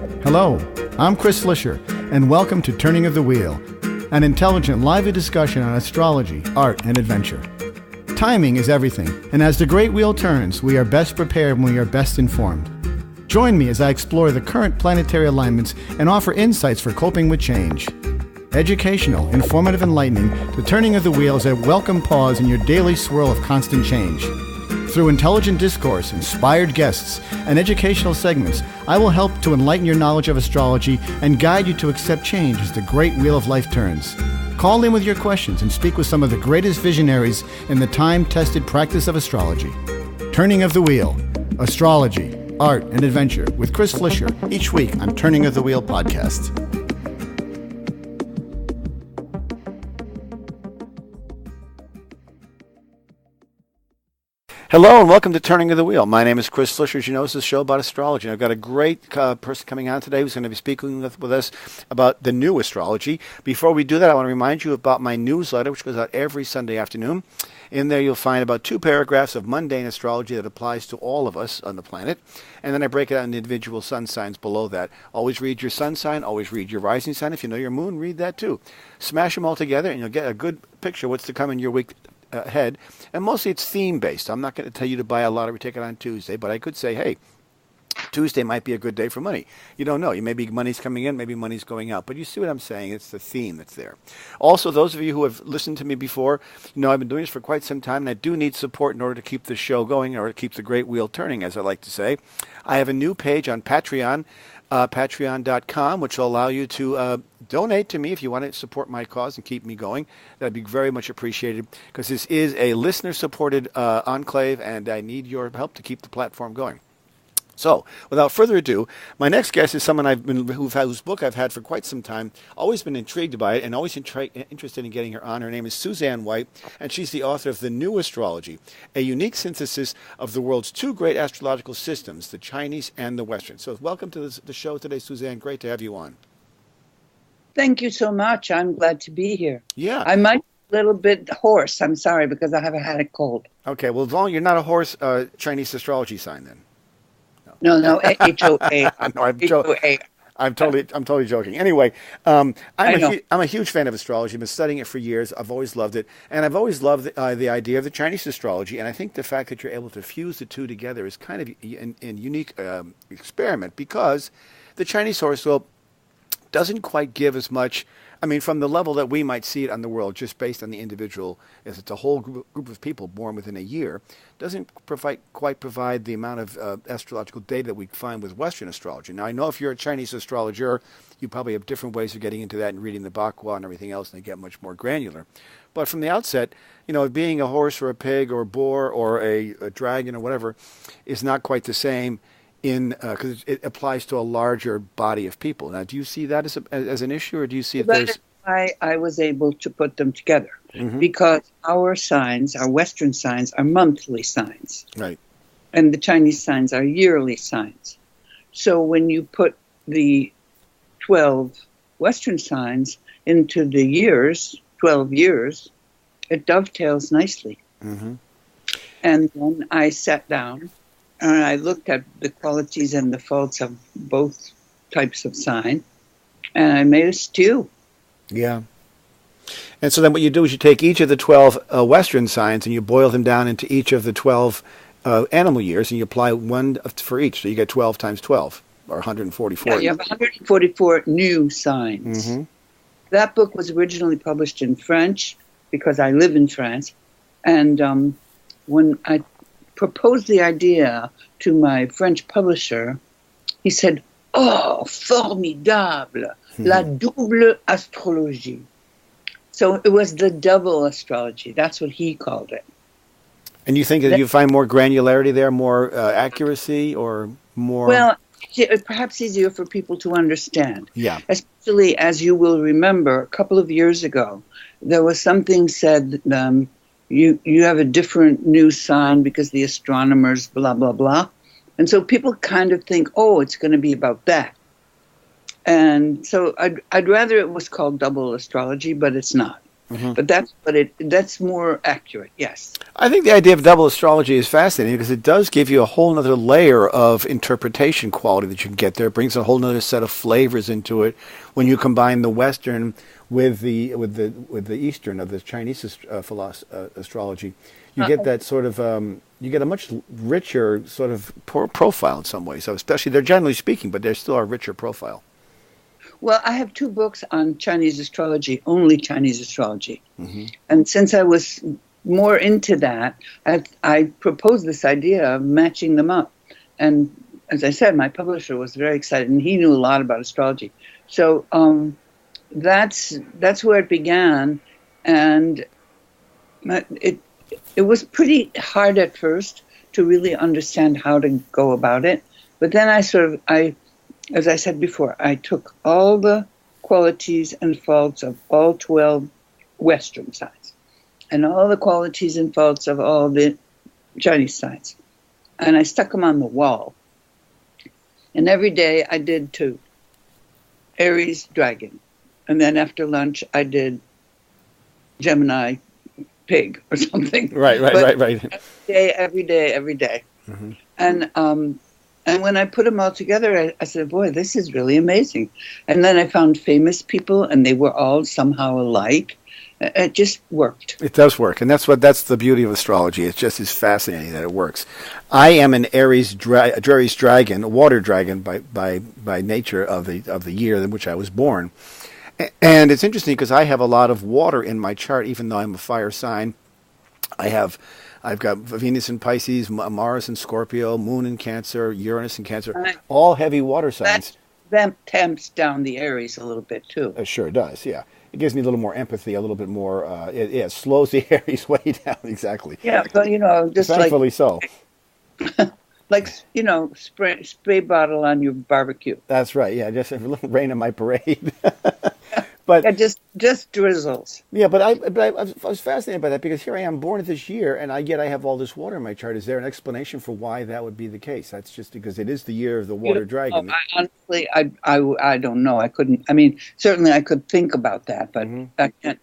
Hello, I'm Chris Flisher, and welcome to Turning of the Wheel, an intelligent, lively discussion on astrology, art, and adventure. Timing is everything, and as the great wheel turns, we are best prepared when we are best informed. Join me as I explore the current planetary alignments and offer insights for coping with change. Educational, informative, enlightening, the Turning of the Wheel is a welcome pause in your daily swirl of constant change. Through intelligent discourse, inspired guests, and educational segments, I will help to enlighten your knowledge of astrology and guide you to accept change as the great wheel of life turns. Call in with your questions and speak with some of the greatest visionaries in the time-tested practice of astrology. Turning of the Wheel, Astrology, Art, and Adventure with Chris Flisher, each week on Turning of the Wheel podcast. Hello and welcome to Turning of the Wheel. My name is Chris Flisher. As you know, this is a show about astrology. And I've got a great person coming on today who's going to be speaking with us about the new astrology. Before we do that, I want to remind you about my newsletter, which goes out every Sunday afternoon. In there, you'll find about 2 paragraphs of mundane astrology that applies to all of us on the planet. And then I break it out into individual sun signs below that. Always read your sun sign. Always read your rising sign. If you know your moon, read that too. Smash them all together, and you'll get a good picture of what's to come in your week ahead, and mostly it's theme-based. I'm not going to tell you to buy a lottery ticket on Tuesday, but I could say, hey, Tuesday might be a good day for money. You don't know. Maybe money's coming in, maybe money's going out. But you see what I'm saying? It's the theme that's there. Also, those of you who have listened to me before, you know I've been doing this for quite some time, and I do need support in order to keep the show going, or to keep the great wheel turning, as I like to say. I have a new page on Patreon, patreon.com, which will allow you to donate to me if you want to support my cause and keep me going. That'd be very much appreciated, because this is a listener-supported enclave, and I need your help to keep the platform going. So, without further ado, my next guest is someone whose book I've had for quite some time, always been intrigued by it, and always interested in getting her on. Her name is Suzanne White, and she's the author of The New Astrology, a unique synthesis of the world's 2 great astrological systems, the Chinese and the Western. So, welcome to the show today, Suzanne. Great to have you on. Thank you so much. I'm glad to be here. Yeah. I might be a little bit hoarse. I'm sorry, because I haven't had a cold. Okay, well, as long as you're not a horse Chinese astrology sign, then. No, H-O-A. No, I'm totally joking. Anyway, I'm a huge fan of astrology. I've been studying it for years. I've always loved it, and I've always loved the idea of the Chinese astrology. And I think the fact that you're able to fuse the two together is kind of a unique experiment, because the Chinese horoscope doesn't quite give as much. I mean, from the level that we might see it on the world, just based on the individual, as it's a whole group of people born within a year, doesn't quite provide the amount of astrological data that we find with Western astrology. Now, I know if you're a Chinese astrologer, you probably have different ways of getting into that and reading the Bakwa and everything else, and they get much more granular. But from the outset, you know, being a horse or a pig or a boar or a dragon or whatever is not quite the same because it applies to a larger body of people. Now, do you see that as an issue, or do you see That's why I was able to put them together, because our signs, our Western signs, are monthly signs. Right. And the Chinese signs are yearly signs. So when you put the 12 Western signs into the years, 12 years, it dovetails nicely. Mm-hmm. And then I sat down and I looked at the qualities and the faults of both types of sign, and I made a stew. Yeah. And so then what you do is you take each of the 12 Western signs and you boil them down into each of the 12 animal years, and you apply one for each. So you get 12 times 12, or 144. Yeah, you have 144 new signs. Mm-hmm. That book was originally published in French, because I live in France. And when I proposed the idea to my French publisher, he said, "Oh, formidable, la double astrologie." So it was the double astrology. That's what he called it. And you think that you find more granularity there, more accuracy, or more... Well, perhaps easier for people to understand. Yeah. Especially, as you will remember, a couple of years ago, there was something said, you have a different new sign because the astronomers blah, blah, blah. And so people kind of think, oh, it's going to be about that. And so I'd rather it was called double astrology, but it's not. But that's more accurate. Yes. I think the idea of double astrology is fascinating because it does give you a whole other layer of interpretation quality that you can get there. It brings a whole other set of flavors into it when you combine the Western with the Eastern of the Chinese astrology. You get that sort of you get a much richer sort of profile in some ways. So especially they're generally speaking, but they're still a richer profile. Well, I have 2 books on Chinese astrology, only Chinese astrology. And since I was more into that, I proposed this idea of matching them up. And as I said, my publisher was very excited, and he knew a lot about astrology. So that's where it began, and it was pretty hard at first to really understand how to go about it. But then as I said before, I took all the qualities and faults of all 12 Western signs and all the qualities and faults of all the Chinese signs, and I stuck them on the wall. And every day I did 2. Aries, Dragon. And then after lunch I did Gemini, Pig or something. Right. Every day. And when I put them all together, I said, boy, this is really amazing. And then I found famous people, and they were all somehow alike. It just worked. It does work, and that's the beauty of astrology. It just is fascinating that it works. I am an Aries dragon, a water dragon by nature of the year in which I was born. And it's interesting because I have a lot of water in my chart, even though I'm a fire sign. I've got Venus in Pisces, Mars in Scorpio, Moon in Cancer, Uranus in Cancer, all heavy water signs. That tamps down the Aries a little bit, too. It sure does, yeah. It gives me a little more empathy, a little bit more, it slows the Aries way down, exactly. Yeah, but, just thankfully so. Like, spray bottle on your barbecue. That's right, yeah, just a little rain on my parade. But yeah, just drizzles. Yeah, but I was fascinated by that because here I am born this year, and yet I have all this water in my chart. Is there an explanation for why that would be the case? That's just because it is the year of the water dragon. Honestly, I don't know. I couldn't. I mean, certainly I could think about that, but I can't.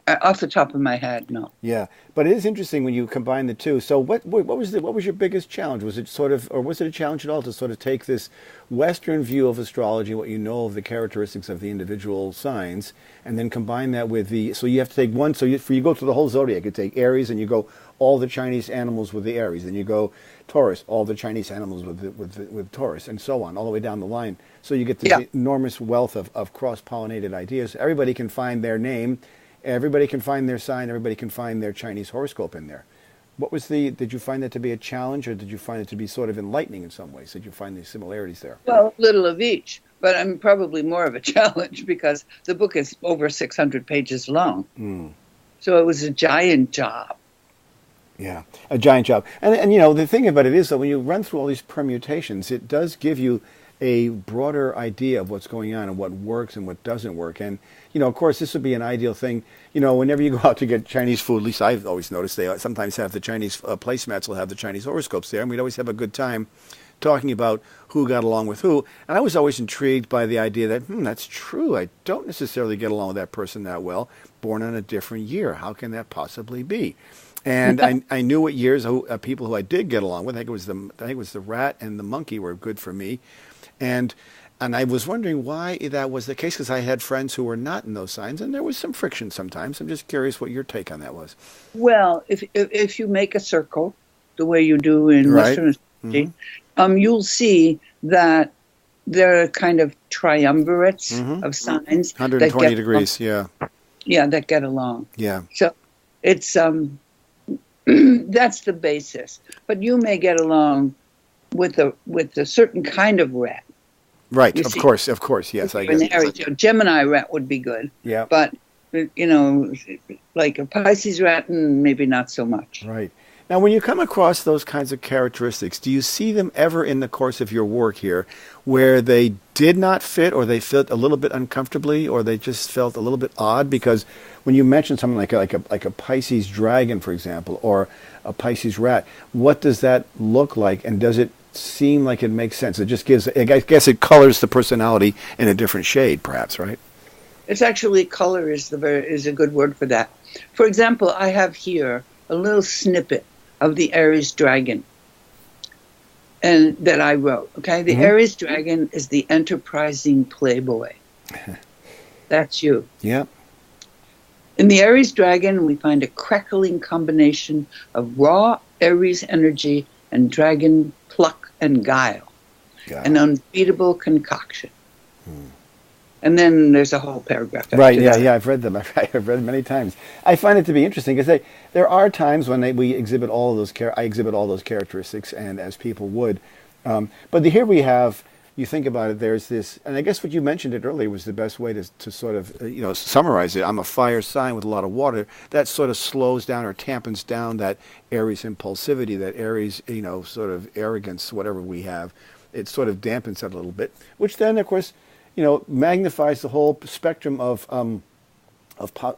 Off the top of my head, no. Yeah, but it is interesting when you combine the two. So what was your biggest challenge? Was it was it a challenge at all to sort of take this Western view of astrology, what you know of the characteristics of the individual signs, and then combine that with so you have to take one. So you go through the whole zodiac. You take Aries, and you go all the Chinese animals with the Aries. Then you go Taurus, all the Chinese animals with Taurus, and so on, all the way down the line. So you get this enormous wealth of cross-pollinated ideas. Everybody can find their name. Everybody can find their sign. Everybody can find their Chinese horoscope in there. Did you find that to be a challenge, or did you find it to be sort of enlightening in some ways? Did you find these similarities there? Well, a little of each, but I'm probably more of a challenge because the book is over 600 pages long. So it was a giant job. Yeah, a giant job. And the thing about it is that when you run through all these permutations, it does give you a broader idea of what's going on and what works and what doesn't work. And, of course, this would be an ideal thing. Whenever you go out to get Chinese food, at least I've always noticed, they sometimes have the Chinese placemats will have the Chinese horoscopes there, and we'd always have a good time talking about who got along with who. And I was always intrigued by the idea that, that's true. I don't necessarily get along with that person that well, born on a different year. How can that possibly be? And I knew what years people who I did get along with. I think it was the rat and the monkey were good for me. And I was wondering why that was the case, because I had friends who were not in those signs, and there was some friction sometimes. I'm just curious what your take on that was. Well, if you make a circle, the way you do in Western astrology, you'll see that there are kind of triumvirates of signs. 120 degrees, yeah. Yeah, that get along. Yeah. So it's that's the basis. But you may get along with a certain kind of rat. Right, of course, yes, I guess. Gemini rat would be good. Yeah. But, like a Pisces rat, maybe not so much. Right. Now, when you come across those kinds of characteristics, do you see them ever in the course of your work here where they did not fit, or they fit a little bit uncomfortably, or they just felt a little bit odd? Because when you mention something like a Pisces dragon, for example, or a Pisces rat, what does that look like, and does it seem like it makes sense? It just gives, I guess it colors the personality in a different shade, perhaps, right? It's actually color is a good word for that. For example, I have here a little snippet of the Aries dragon, and that I wrote. Okay, the Aries dragon is the enterprising playboy. That's you. Yeah. In the Aries dragon, we find a crackling combination of raw Aries energy and dragon pluck and guile, an unbeatable concoction. And then there's a whole paragraph. Right, yeah, I've read them. I've read them many times. I find it to be interesting because there are times when we exhibit all of those. I exhibit all those characteristics, and as people would. But here we have. You think about it. There's this, and I guess what you mentioned it earlier was the best way to sort of summarize it. I'm a fire sign with a lot of water. That sort of slows down or tampens down that Aries impulsivity, that Aries sort of arrogance, whatever we have. It sort of dampens that a little bit, which then, of course, magnifies the whole spectrum of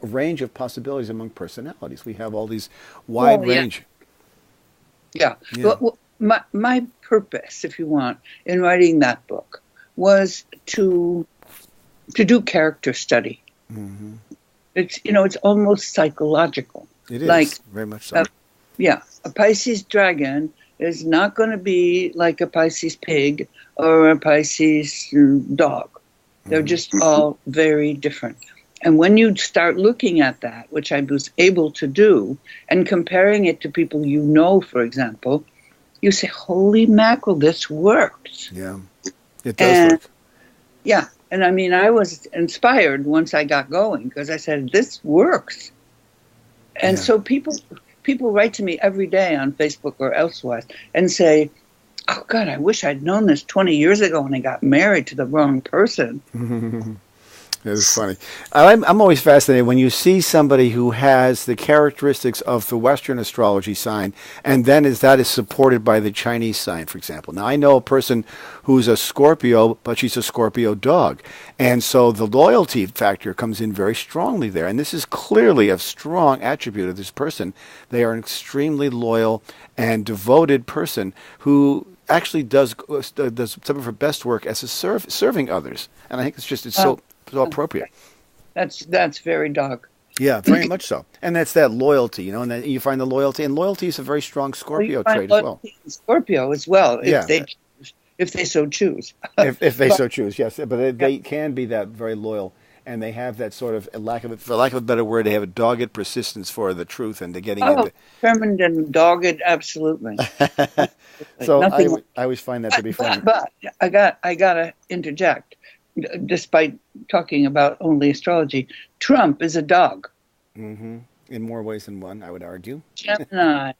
range of possibilities among personalities. We have all these wide range. Yeah. Well, my purpose, if you want, in writing that book was to do character study. Mm-hmm. It's almost psychological. It is very much so. A Pisces dragon is not going to be like a Pisces pig or a Pisces dog. They're just all very different. And when you start looking at that, which I was able to do, and comparing it to people for example, you say, holy mackerel, this works. Yeah, it does work. Yeah, and I mean, I was inspired once I got going because I said, this works. And so people write to me every day on Facebook or elsewhere and say, oh, God, I wish I'd known this 20 years ago when I got married to the wrong person. It's funny. I'm always fascinated when you see somebody who has the characteristics of the Western astrology sign, and then that is supported by the Chinese sign, for example. Now, I know a person who's a Scorpio, but she's a Scorpio dog. And so the loyalty factor comes in very strongly there. And this is clearly a strong attribute of this person. They are an extremely loyal and devoted person who actually does some of her best work as serving others. And I think it's so appropriate. That's very dog. Yeah, very much so. And that's that loyalty, and that you find the loyalty, and loyalty is a very strong Scorpio trait as well. Scorpio as well, if they so choose. if they so choose, yes. But they can be that very loyal, and they have that sort of, for lack of a better word, they have a dogged persistence for the truth and to getting into. Determined and dogged, absolutely. So I always find that to be funny. But I gotta interject. Despite talking about only astrology, Trump is a dog. Mm-hmm. In more ways than one, I would argue. Gemini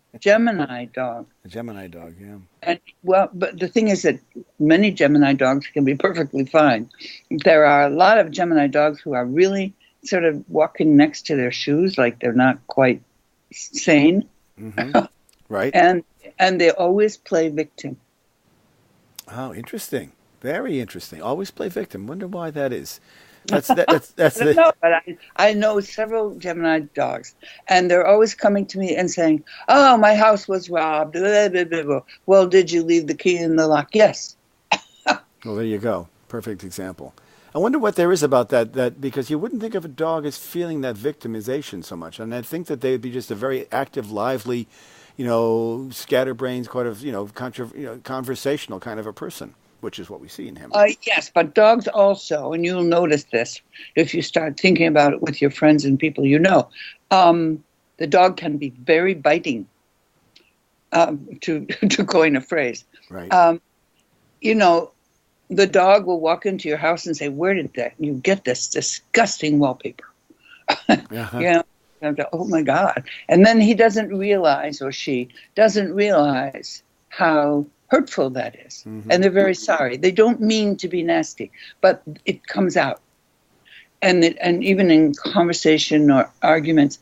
dog. A Gemini dog, yeah. And but the thing is that many Gemini dogs can be perfectly fine. There are a lot of Gemini dogs who are really sort of walking next to their shoes, like they're not quite sane. Mm-hmm. Right. And they always play victim. Oh, interesting. Very interesting. Always play victim. Wonder why that is. That's I know several Gemini dogs, and they're always coming to me and saying, "Oh, my house was robbed." Blah, blah, blah, blah. Well, did you leave the key in the lock? Yes. Well, there you go. Perfect example. I wonder what there is about that because you wouldn't think of a dog as feeling that victimization so much, and I think that they would be just a very active, lively, scatterbrains, kind of, conversational kind of a person. Which is what we see in him. Yes, but dogs also, and you'll notice this if you start thinking about it with your friends and people the dog can be very biting, to coin a phrase. Right. The dog will walk into your house and say, where did you get this disgusting wallpaper? Uh-huh. Oh, my God. And then he doesn't realize, or she doesn't realize how hurtful that is. Mm-hmm. And they're very sorry. They don't mean to be nasty, but it comes out. And even in conversation or arguments,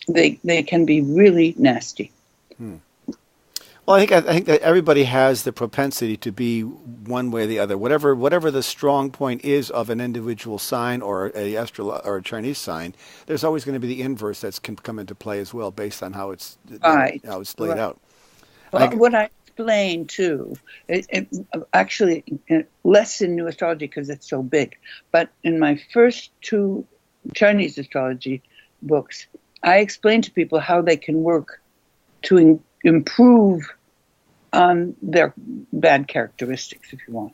they can be really nasty. Well, I think that everybody has the propensity to be one way or the other. Whatever the strong point is of an individual sign or a Chinese sign, there's always going to be the inverse that can come into play as well, based on how it's laid out. Well, what I explain too, actually less in New Astrology because it's so big, but in my first two Chinese astrology books, I explain to people how they can work to improve on their bad characteristics, if you want.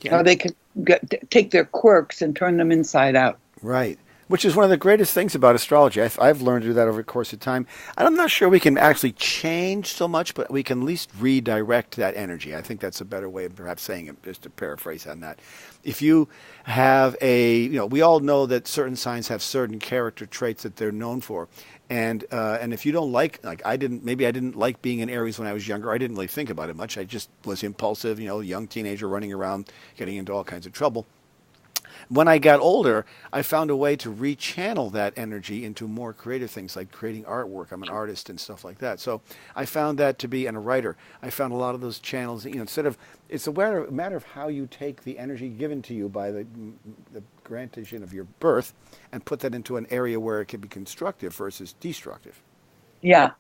Yeah. How they can take their quirks and turn them inside out. Right. Which is one of the greatest things about astrology. I've learned to do that over the course of time. And I'm not sure we can actually change so much, but we can at least redirect that energy. I think that's a better way of perhaps saying it, just to paraphrase on that. If you have we all know that certain signs have certain character traits that they're known for. And if you don't like I didn't like being in Aries when I was younger. I didn't really think about it much. I just was impulsive, young teenager running around, getting into all kinds of trouble. When I got older, I found a way to rechannel that energy into more creative things like creating artwork. I'm an artist and stuff like that. So I found that to be, and a writer, I found a lot of those channels, it's a matter of how you take the energy given to you by the grantation of your birth and put that into an area where it can be constructive versus destructive. Yeah.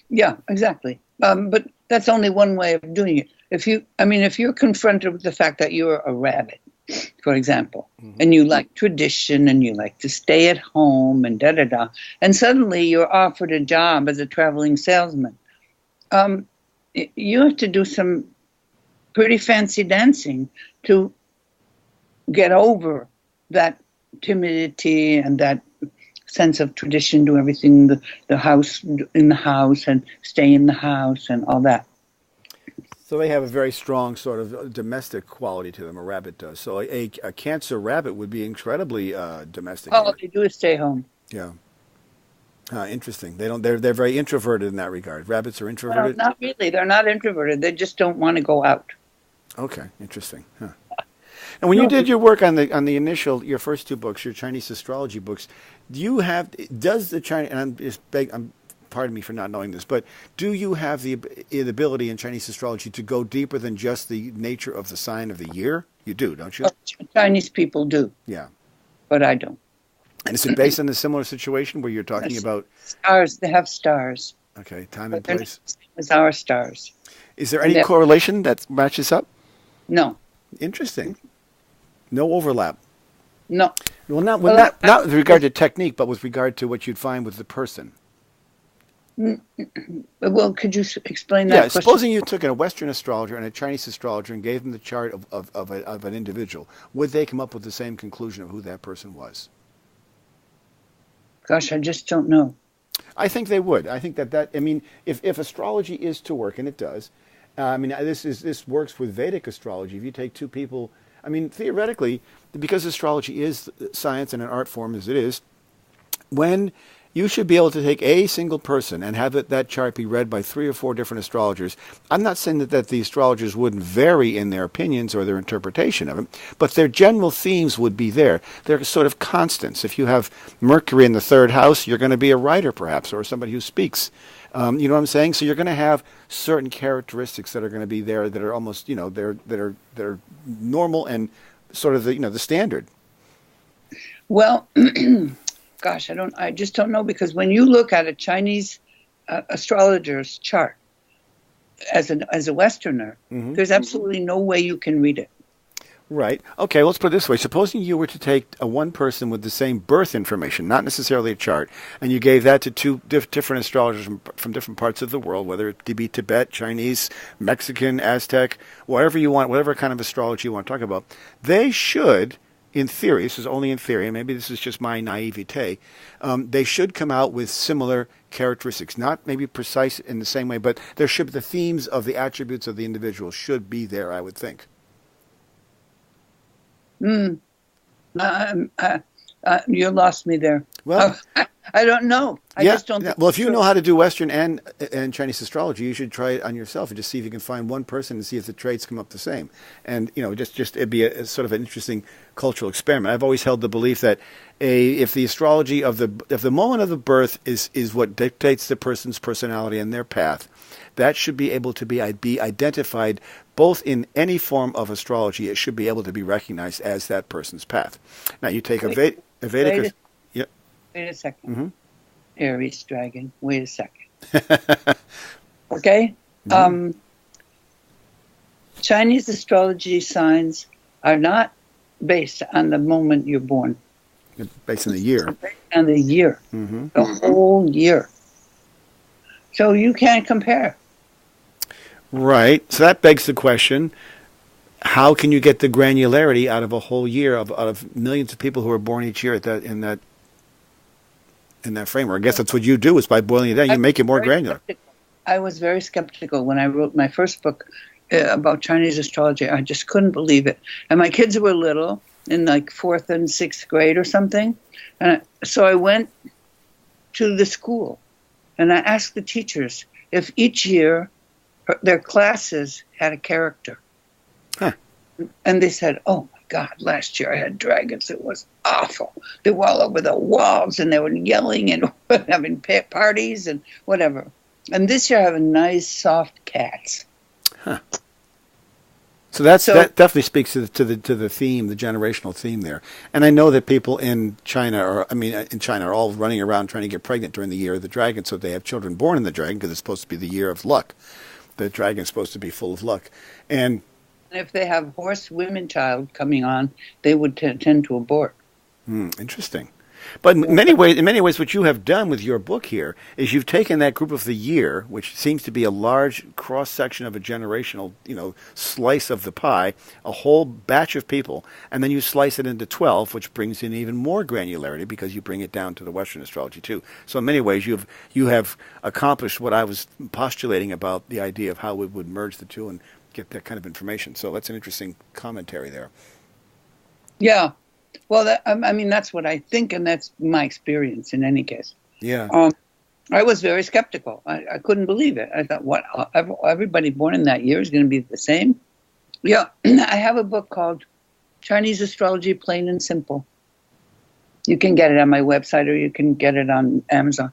Yeah, exactly. But that's only one way of doing it. If you're confronted with the fact that you're a rabbit, for example, and you like tradition and you like to stay at home and da-da-da, and suddenly you're offered a job as a traveling salesman, you have to do some pretty fancy dancing to get over that timidity and that sense of tradition, do everything the house in the house and stay in the house and all that. So they have a very strong sort of domestic quality to them, a rabbit does. So a Cancer rabbit would be incredibly domestic. All they do is stay home. Yeah. Interesting. They're very introverted in that regard. Rabbits are introverted? Well, not really. They're not introverted. They just don't want to go out. Okay, interesting. Huh. And when you did your work on your first two books, your Chinese astrology books, pardon me for not knowing this, but do you have the ability in Chinese astrology to go deeper than just the nature of the sign of the year? You do, don't you? Chinese people do. Yeah. But I don't. And is it based on a similar situation where you're talking about... Stars, they have stars. Okay, time and place. As our stars. Is there any correlation that matches up? No. Interesting. No overlap. No. Well, not with regard to technique, but with regard to what you'd find with the person. Well, could you explain that? Yeah, question? supposing you took a Western astrologer and a Chinese astrologer and gave them the chart of an individual, would they come up with the same conclusion of who that person was? Gosh, I just don't know. I think they would. I think if astrology is to work, and it does, this works with Vedic astrology. If you take two people, theoretically, because astrology is science and an art form as it is, when you should be able to take a single person and have that chart be read by 3 or 4 different astrologers. I'm not saying that the astrologers wouldn't vary in their opinions or their interpretation of it, but their general themes would be there. They're sort of constants. If you have Mercury in the 3rd house, you're going to be a writer perhaps, or somebody who speaks. You know what I'm saying? So you're going to have certain characteristics that are going to be there that are almost, they're normal and sort of the standard. Well, gosh, I just don't know, because when you look at a Chinese astrologer's chart as a Westerner, there's absolutely no way you can read it. Right. Okay, let's put it this way. Supposing you were to take one person with the same birth information, not necessarily a chart, and you gave that to 2 different astrologers from different parts of the world, whether it be Tibet, Chinese, Mexican, Aztec, whatever you want, whatever kind of astrology you want to talk about, they should, in theory, this is only in theory, and maybe this is just my naivete, they should come out with similar characteristics. Not maybe precise in the same way, but the themes of the attributes of the individual should be there, I would think. You lost me there. Well, I don't know. I just don't think well, if you know how to do Western and Chinese astrology, you should try it on yourself and just see if you can find one person and see if the traits come up the same. And just it'd be a sort of an interesting cultural experiment. I've always held the belief that if the astrology if the moment of the birth is what dictates the person's personality and their path, that should be able to be identified both in any form of astrology. It should be able to be recognized as that person's path. Now, you take a Vedic... Yep. Wait a second. Aries dragon. Wait a second. Okay? Chinese astrology signs are not based on the moment you're born. Based on the year. And the year. Mm-hmm. The whole year. So you can't compare. Right. So that begs the question, how can you get the granularity out of a whole year out of millions of people who are born each year in that framework? I guess that's what you do is by boiling it down, you make it more granular. I was very skeptical when I wrote my first book about Chinese astrology. I just couldn't believe it. And my kids were little, in like 4th and 6th grade or something. And so I went to the school and I asked the teachers if each year their classes had a character. Huh. And they said, oh my God, last year I had dragons. It was awful. They were all over the walls and they were yelling and having parties and whatever. And this year I have a nice soft cats. Huh. So that definitely speaks to the theme, the generational theme there. And I know that people in China are all running around trying to get pregnant during the year of the dragon, so they have children born in the dragon because it's supposed to be the year of luck. The dragon is supposed to be full of luck. And if they have horse women child coming on, they would tend to abort. Interesting. But in many ways, what you have done with your book here is you've taken that group of the year, which seems to be a large cross section of a generational, slice of the pie, a whole batch of people, and then you slice it into 12, which brings in even more granularity because you bring it down to the Western astrology too. So in many ways, you have accomplished what I was postulating about the idea of how we would merge the two and get that kind of information. So that's an interesting commentary there. Yeah. Well, that's what I think, and that's my experience in any case. Yeah. I was very skeptical. I couldn't believe it. I thought, what, everybody born in that year is going to be the same? Yeah. I have a book called Chinese Astrology, Plain and Simple. You can get it on my website or you can get it on Amazon.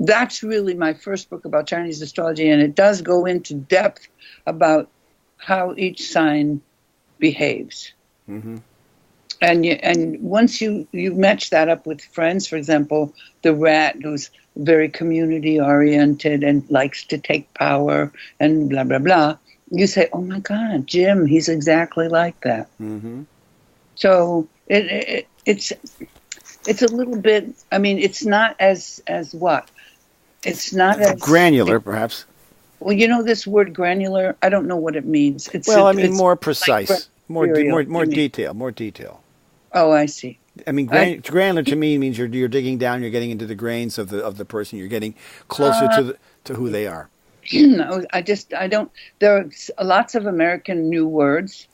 That's really my first book about Chinese astrology, and it does go into depth about how each sign behaves. Mm-hmm. And once you match that up with friends, for example, the rat who's very community oriented and likes to take power and blah, blah, blah, you say, oh my God, Jim, he's exactly like that. Mm-hmm. So it's a little bit, it's not as what? It's not as granular, perhaps. Well, this word granular, I don't know what it means. It's more precise, like more detail. Oh, I see. Granular to me means you're digging down, you're getting into the grains of the person, you're getting closer to who they are. No, I don't. There are lots of American new words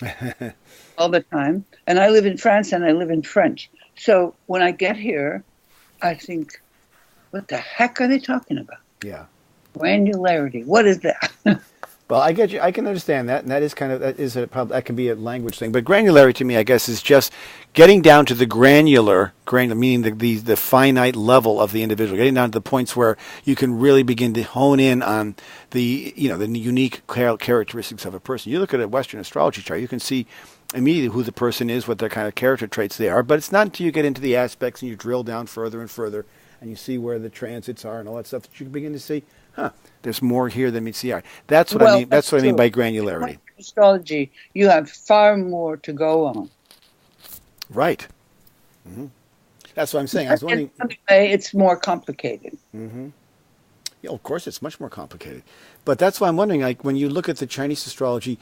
all the time, and I live in France and I live in French. So when I get here, I think, what the heck are they talking about? Yeah. Granularity. What is that? Well, I get you. I can understand that, and that can be a language thing. But granularity to me, I guess, is just getting down to the granular, meaning the finite level of the individual, getting down to the points where you can really begin to hone in on the unique characteristics of a person. You look at a Western astrology chart, you can see immediately who the person is, what their kind of character traits they are. But it's not until you get into the aspects and you drill down further and further, and you see where the transits are and all that stuff that you can begin to see, there's more here than meets the eye. That's what I mean. That's what I mean by granularity. In astrology, you have far more to go on. Right. Mm-hmm. That's what I'm saying. I was wondering. It's more complicated. Mm-hmm. Yeah, of course, it's much more complicated. But that's why I'm wondering. Like when you look at the Chinese astrology,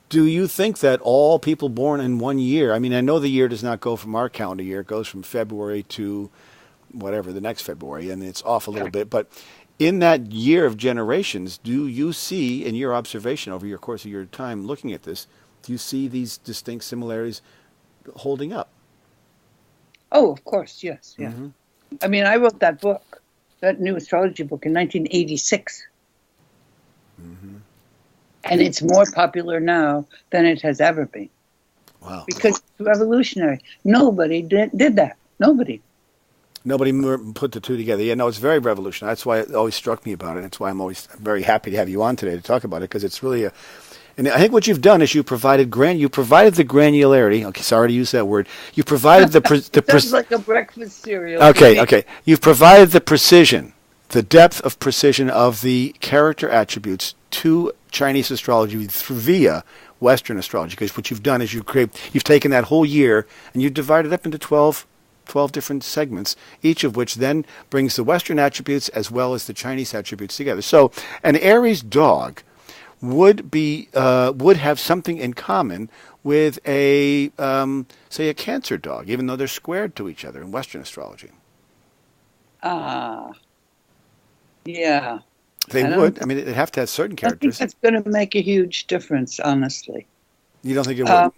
do you think that all people born in one year? I mean, I know the year does not go from our calendar year; it goes from February to whatever the next February, and it's off a little bit, but. In that year of generations, do you see, in your observation over your course of your time looking at this, do you see these distinct similarities holding up? Oh, of course, yes. Yeah. Mm-hmm. I wrote that book, that new astrology book, in 1986. Mm-hmm. And it's more popular now than it has ever been. Wow. Because it's revolutionary. Nobody did that. Nobody put the two together. Yeah, no, it's very revolutionary. That's why it always struck me about it. That's why I'm always very happy to have you on today to talk about it, because it's really and I think what you've done is you provided the granularity. Okay, sorry to use that word. You provided Sounds like a breakfast cereal. Okay. You've provided the precision, the depth of precision of the character attributes to Chinese astrology via Western astrology. Because what you've done is you've taken that whole year and you divided it up into 12 12 different segments, each of which then brings the Western attributes as well as the Chinese attributes together. So an Aries dog would have something in common with a say a Cancer dog, even though they're squared to each other in Western astrology. Ah, yeah. They would. I mean, they'd have to have certain I think characters. that's going to make a huge difference, honestly. You don't think it would?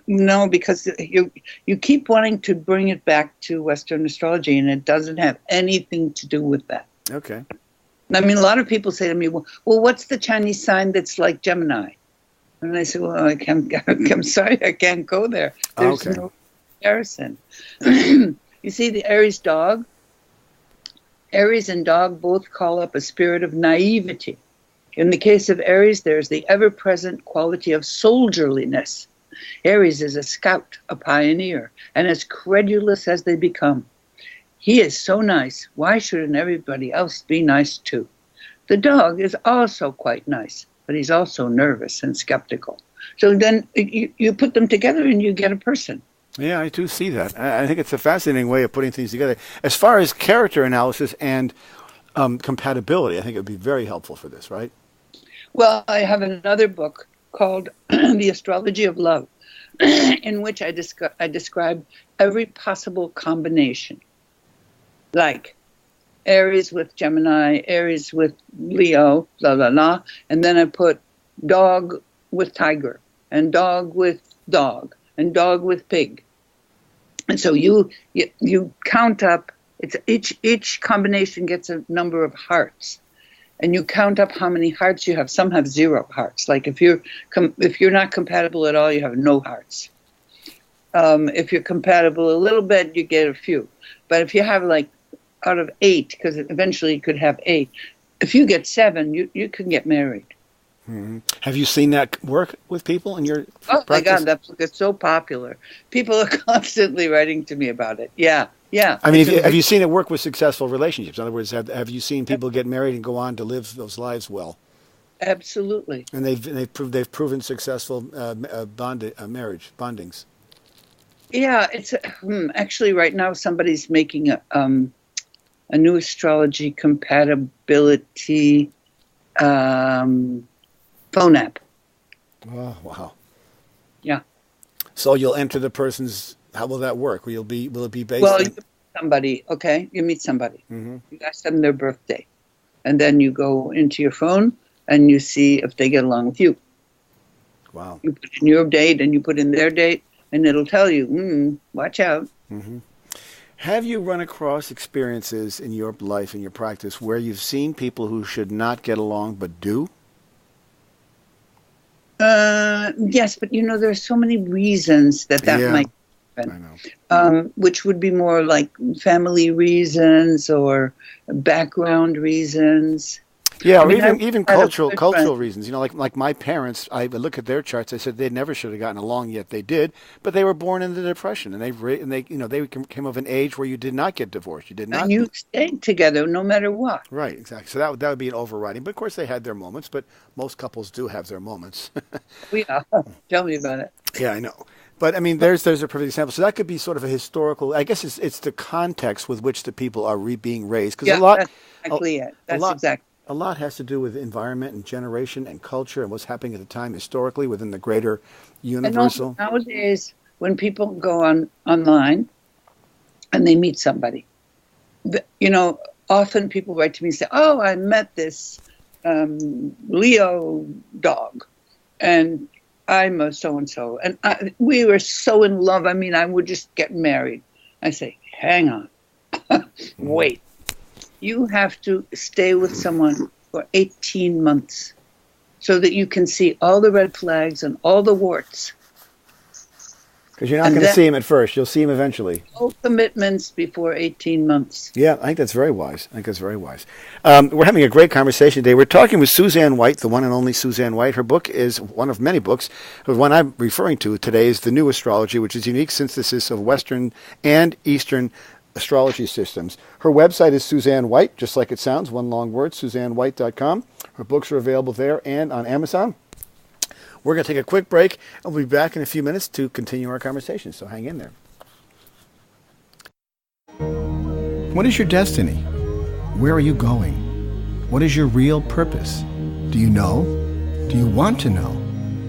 No, because you keep wanting to bring it back to Western astrology, and it doesn't have anything to do with that. Okay. I mean, a lot of people say to me, well, what's the Chinese sign that's like Gemini? And I say, well, I'm sorry, I can't go there. There's no comparison. You see, the Aries dog, Aries and dog both call up a spirit of naivety. In the case of Aries, there's the ever-present quality of soldierliness. Aries is a scout, a pioneer, and as credulous as they become. He is so nice. Why shouldn't everybody else be nice too? The dog is also quite nice, but he's also nervous and skeptical. So then you put them together and you get a person. Yeah, I do see that. I think it's a fascinating way of putting things together. As far as character analysis and compatibility, I think it would be very helpful for this, right? Well, I have another book called The Astrology of Love, in which I describe every possible combination. Like Aries with Gemini, Aries with Leo, blah, blah, blah. And then I put dog with tiger, and dog with dog, and dog with pig. And so you count up, it's each combination gets a number of hearts. And you count up how many hearts you have. Some have 0 hearts. Like if you're not compatible at all, you have no hearts. If you're compatible a little bit, you get a few. But if you have like out of 8, because eventually you could have 8, if you get 7, you can get married. Mm-hmm. Have you seen that work with people in your practice? Oh my God, that book is so popular. People are constantly writing to me about it. Yeah. I mean, have you seen it work with successful relationships? In other words, have you seen people get married and go on to live those lives well? Absolutely. And they've proven successful marriage bondings. Yeah, it's actually right now somebody's making a new astrology compatibility phone app. Oh, wow. Yeah. So you'll enter the person's. How will that work? Will it be based? Well, you meet somebody. Okay, you meet somebody. Mm-hmm. You ask them their birthday, and then you go into your phone and you see if they get along with you. Wow. You put in your date and you put in their date, and it'll tell you, watch out. Mm-hmm. Have you run across experiences in your life, in your practice, where you've seen people who should not get along but do? Yes, but there's so many reasons that might happen. I know. Which would be more like family reasons or background reasons. Yeah, or even cultural reasons. Like my parents, I look at their charts. I said they never should have gotten along, yet they did. But they were born in the Depression, and they came of an age where you did not get divorced. You did not. And you stayed together no matter what. Right, exactly. So that would be an overriding. But of course, they had their moments. But most couples do have their moments. Yeah, tell me about it. Yeah, I know. But I mean, there's a perfect example. So that could be sort of a historical. I guess it's the context with which the people are being raised. Because that's exactly it. That's exactly. A lot has to do with environment and generation and culture and what's happening at the time historically within the greater universal. And nowadays, when people go online and they meet somebody, often people write to me and say, "Oh, I met this Leo dog, and I'm a so-and-so, and we were so in love. I mean, I would just get married." I say, "Hang on, wait. You have to stay with someone for 18 months so that you can see all the red flags and all the warts." Because you're not going to see him at first. You'll see him eventually. No commitments before 18 months. Yeah, I think that's very wise. We're having a great conversation today. We're talking with Suzanne White, the one and only Suzanne White. Her book is one of many books. The one I'm referring to today is The New Astrology, which is a unique synthesis of Western and Eastern astrology systems. Her website is Suzanne White, just like it sounds, one long word, SuzanneWhite.com. Her books are available there and on Amazon. We're going to take a quick break, and we'll be back in a few minutes to continue our conversation, so hang in there. What is your destiny? Where are you going? What is your real purpose? Do you know? Do you want to know?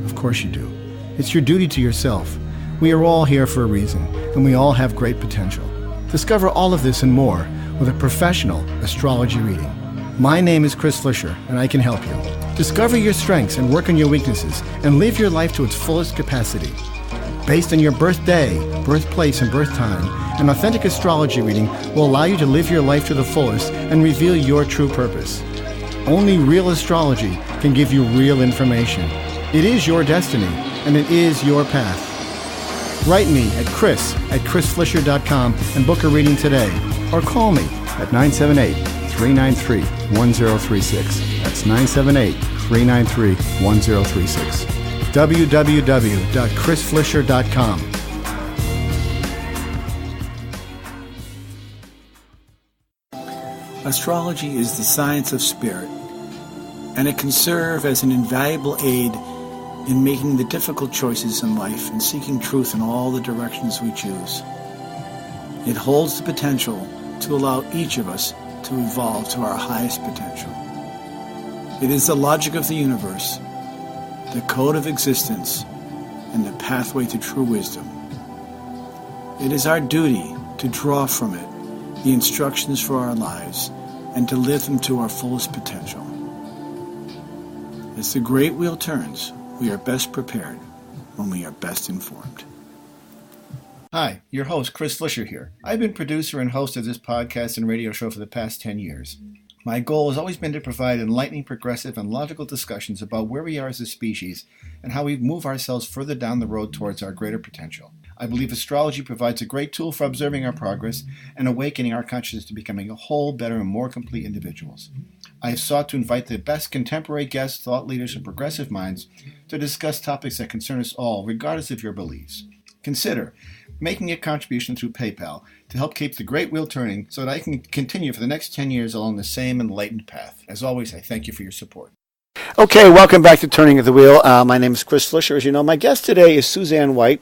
Of course you do. It's your duty to yourself. We are all here for a reason, and we all have great potential. Discover all of this and more with a professional astrology reading. My name is Chris Flisher, and I can help you. Discover your strengths and work on your weaknesses, and live your life to its fullest capacity. Based on your birthday, birthplace, and birth time, an authentic astrology reading will allow you to live your life to the fullest and reveal your true purpose. Only real astrology can give you real information. It is your destiny, and it is your path. Write me at chris@chrisflisher.com and book a reading today, or call me at 978-393-1036. That's 978-393-1036. www.chrisflisher.com. Astrology is the science of spirit, and it can serve as an invaluable aid in making the difficult choices in life and seeking truth in all the directions we choose. It holds the potential to allow each of us to evolve to our highest potential. It is the logic of the universe, the code of existence, and the pathway to true wisdom. It is our duty to draw from it the instructions for our lives and to live them to our fullest potential. As the great wheel turns, we are best prepared when we are best informed. Hi, your host, Chris Flisher here. I've been producer and host of this podcast and radio show for the past 10 years. My goal has always been to provide enlightening, progressive, and logical discussions about where we are as a species and how we move ourselves further down the road towards our greater potential. I believe astrology provides a great tool for observing our progress and awakening our consciousness to becoming a whole, better, and more complete individuals. I have sought to invite the best contemporary guests, thought leaders, and progressive minds to discuss topics that concern us all, regardless of your beliefs. Consider making a contribution through PayPal to help keep the great wheel turning so that I can continue for the next 10 years along the same enlightened path. As always, I thank you for your support. Okay, welcome back to Turning of the Wheel. My name is Chris Flisher. As you know, my guest today is Suzanne White,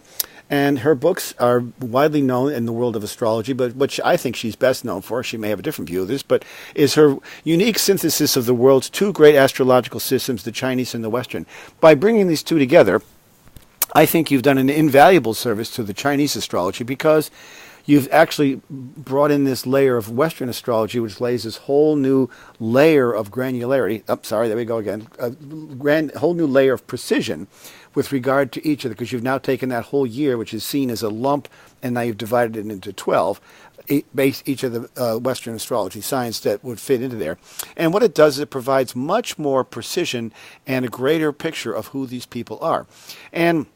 and her books are widely known in the world of astrology, but which I think she's best known for, she may have a different view of this, but is her unique synthesis of the world's two great astrological systems, the Chinese and the Western. By bringing these two together, I think you've done an invaluable service to the Chinese astrology because you've actually brought in this layer of Western astrology, which lays this whole new layer of granularity. There we go again. A whole new layer of precision with regard to each of them, because you've now taken that whole year, which is seen as a lump, and now you've divided it into 12, each of the Western astrology signs that would fit into there. And what it does is it provides much more precision and a greater picture of who these people are. And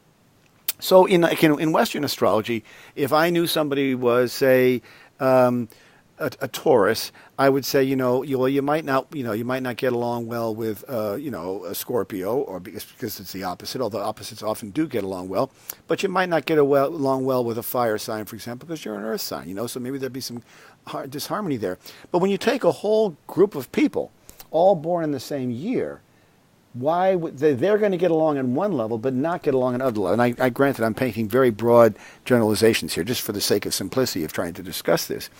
so in Western astrology, if I knew somebody was, say, a Taurus, I would say, you might not get along well with, a Scorpio, or because it's the opposite, although opposites often do get along well, but you might not get along well with a fire sign, for example, because you're an earth sign, so maybe there'd be some disharmony there. But when you take a whole group of people, all born in the same year, why would they're going to get along on one level but not get along on another level? And I granted I'm painting very broad generalizations here just for the sake of simplicity of trying to discuss this.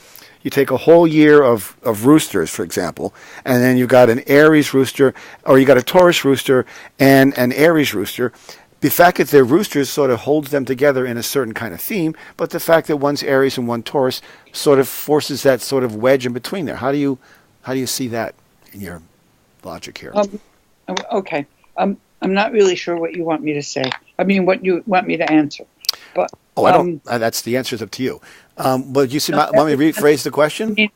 You take a whole year of roosters, for example, and then you've got an Aries rooster, or you got a Taurus rooster and an Aries rooster. The fact that they're roosters sort of holds them together in a certain kind of theme, but the fact that one's Aries and one Taurus sort of forces that sort of wedge in between there. How do you see that in your logic here? Okay. I'm not really sure what you want me to say. I mean, what you want me to answer. But I don't. That's the answer's up to you. But you want me to rephrase the question?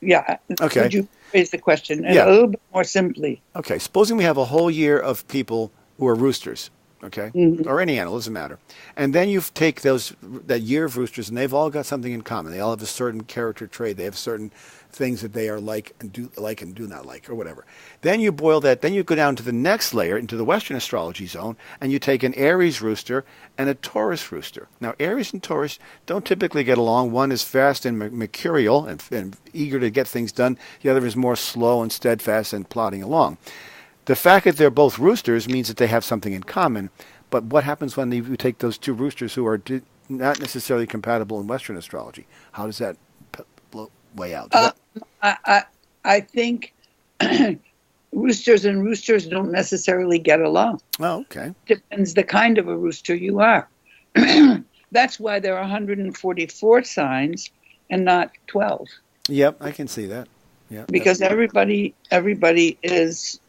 Yeah. Okay. Could you phrase the question a little bit more simply? Okay. Supposing we have a whole year of people who are roosters, okay, or any animal, doesn't matter, and then you take that year of roosters, and they've all got something in common. They all have a certain character trait. They have certain things that they are like and do not like, or whatever. Then you boil that. Then you go down to the next layer, into the Western astrology zone, and you take an Aries rooster and a Taurus rooster. Now, Aries and Taurus don't typically get along. One is fast and mercurial and eager to get things done. The other is more slow and steadfast and plodding along. The fact that they're both roosters means that they have something in common. But what happens when you take those two roosters who are not necessarily compatible in Western astrology? How does that way out? I think roosters and roosters don't necessarily get along. Oh, okay. Depends the kind of a rooster you are. That's why there are 144 signs and not 12. Yep, I can see that. Yeah, because everybody is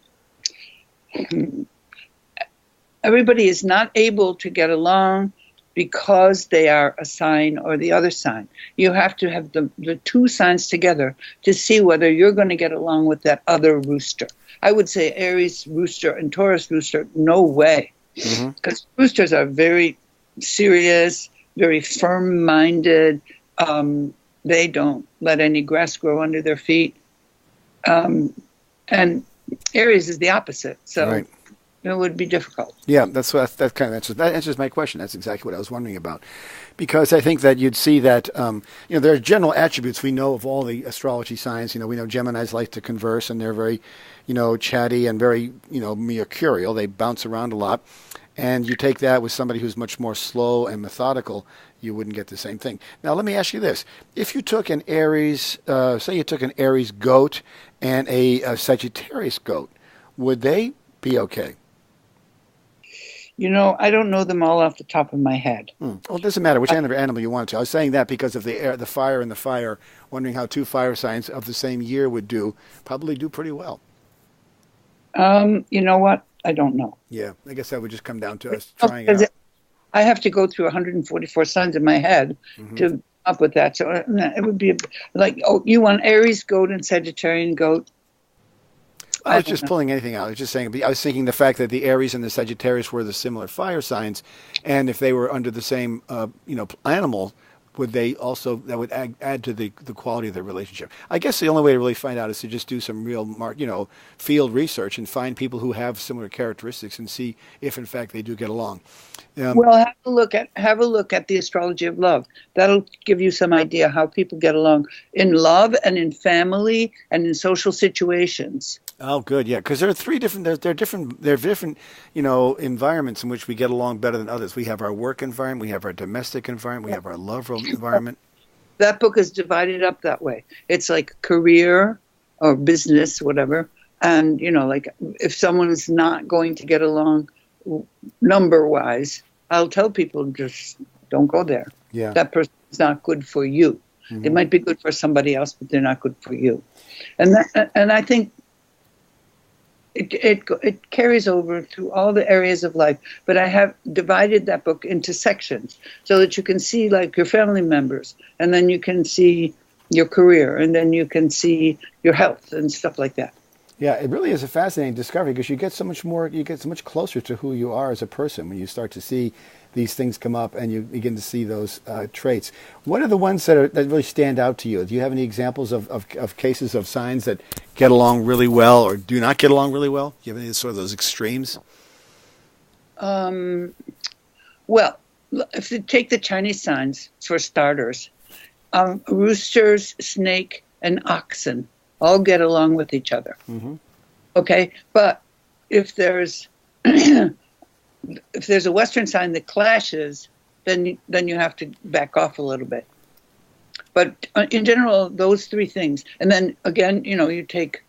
not able to get along because they are a sign or the other sign. You have to have the two signs together to see whether you're going to get along with that other rooster. I would say Aries rooster and Taurus rooster, no way. Because roosters are very serious, very firm-minded. They don't let any grass grow under their feet. And Aries is the opposite. So right. It would be difficult. Yeah, that answers my question. That's exactly what I was wondering about, because I think that you'd see that there are general attributes we know of all the astrology signs. We know Geminis like to converse and they're very, chatty and very mercurial. They bounce around a lot, and you take that with somebody who's much more slow and methodical, you wouldn't get the same thing. Now, let me ask you this: if you took an Aries, say you took an Aries goat and a Sagittarius goat, would they be okay? I don't know them all off the top of my head. Well, it doesn't matter which animal you wanted to. I was saying that because of the fire and the fire, wondering how two fire signs of the same year would do. Probably do pretty well. You know what? I don't know. Yeah, I guess that would just come down to us trying it out. I have to go through 144 signs in my head to come up with that. So it would be like, you want Aries goat and Sagittarian goat? I was just pulling anything out. I was just saying. I was thinking the fact that the Aries and the Sagittarius were the similar fire signs, and if they were under the same, animal, would they also that would add to the quality of the relationship? I guess the only way to really find out is to just do some real, field research and find people who have similar characteristics and see if, in fact, they do get along. Well, have a look at the astrology of love. That'll give you some idea how people get along in love and in family and in social situations. Oh, good, yeah, because there are three different. There are different, environments in which we get along better than others. We have our work environment, we have our domestic environment, we have our love environment. That book is divided up that way. It's like career or business, whatever, and like if someone is not going to get along number-wise, I'll tell people just don't go there. Yeah, that person is not good for you. It might be good for somebody else, but they're not good for you. And I think. It carries over through all the areas of life, but I have divided that book into sections so that you can see like your family members, and then you can see your career, and then you can see your health and stuff like that. Yeah, it really is a fascinating discovery because you get so much closer to who you are as a person when you start to see these things come up and you begin to see those traits. What are the ones that really stand out to you? Do you have any examples of cases of signs that get along really well or do not get along really well? Do you have any sort of those extremes? Well, if you take the Chinese signs for starters, roosters, snake, and oxen all get along with each other. Okay, but if there's a Western sign that clashes, then you have to back off a little bit. But in general, those three things, and then again, you take,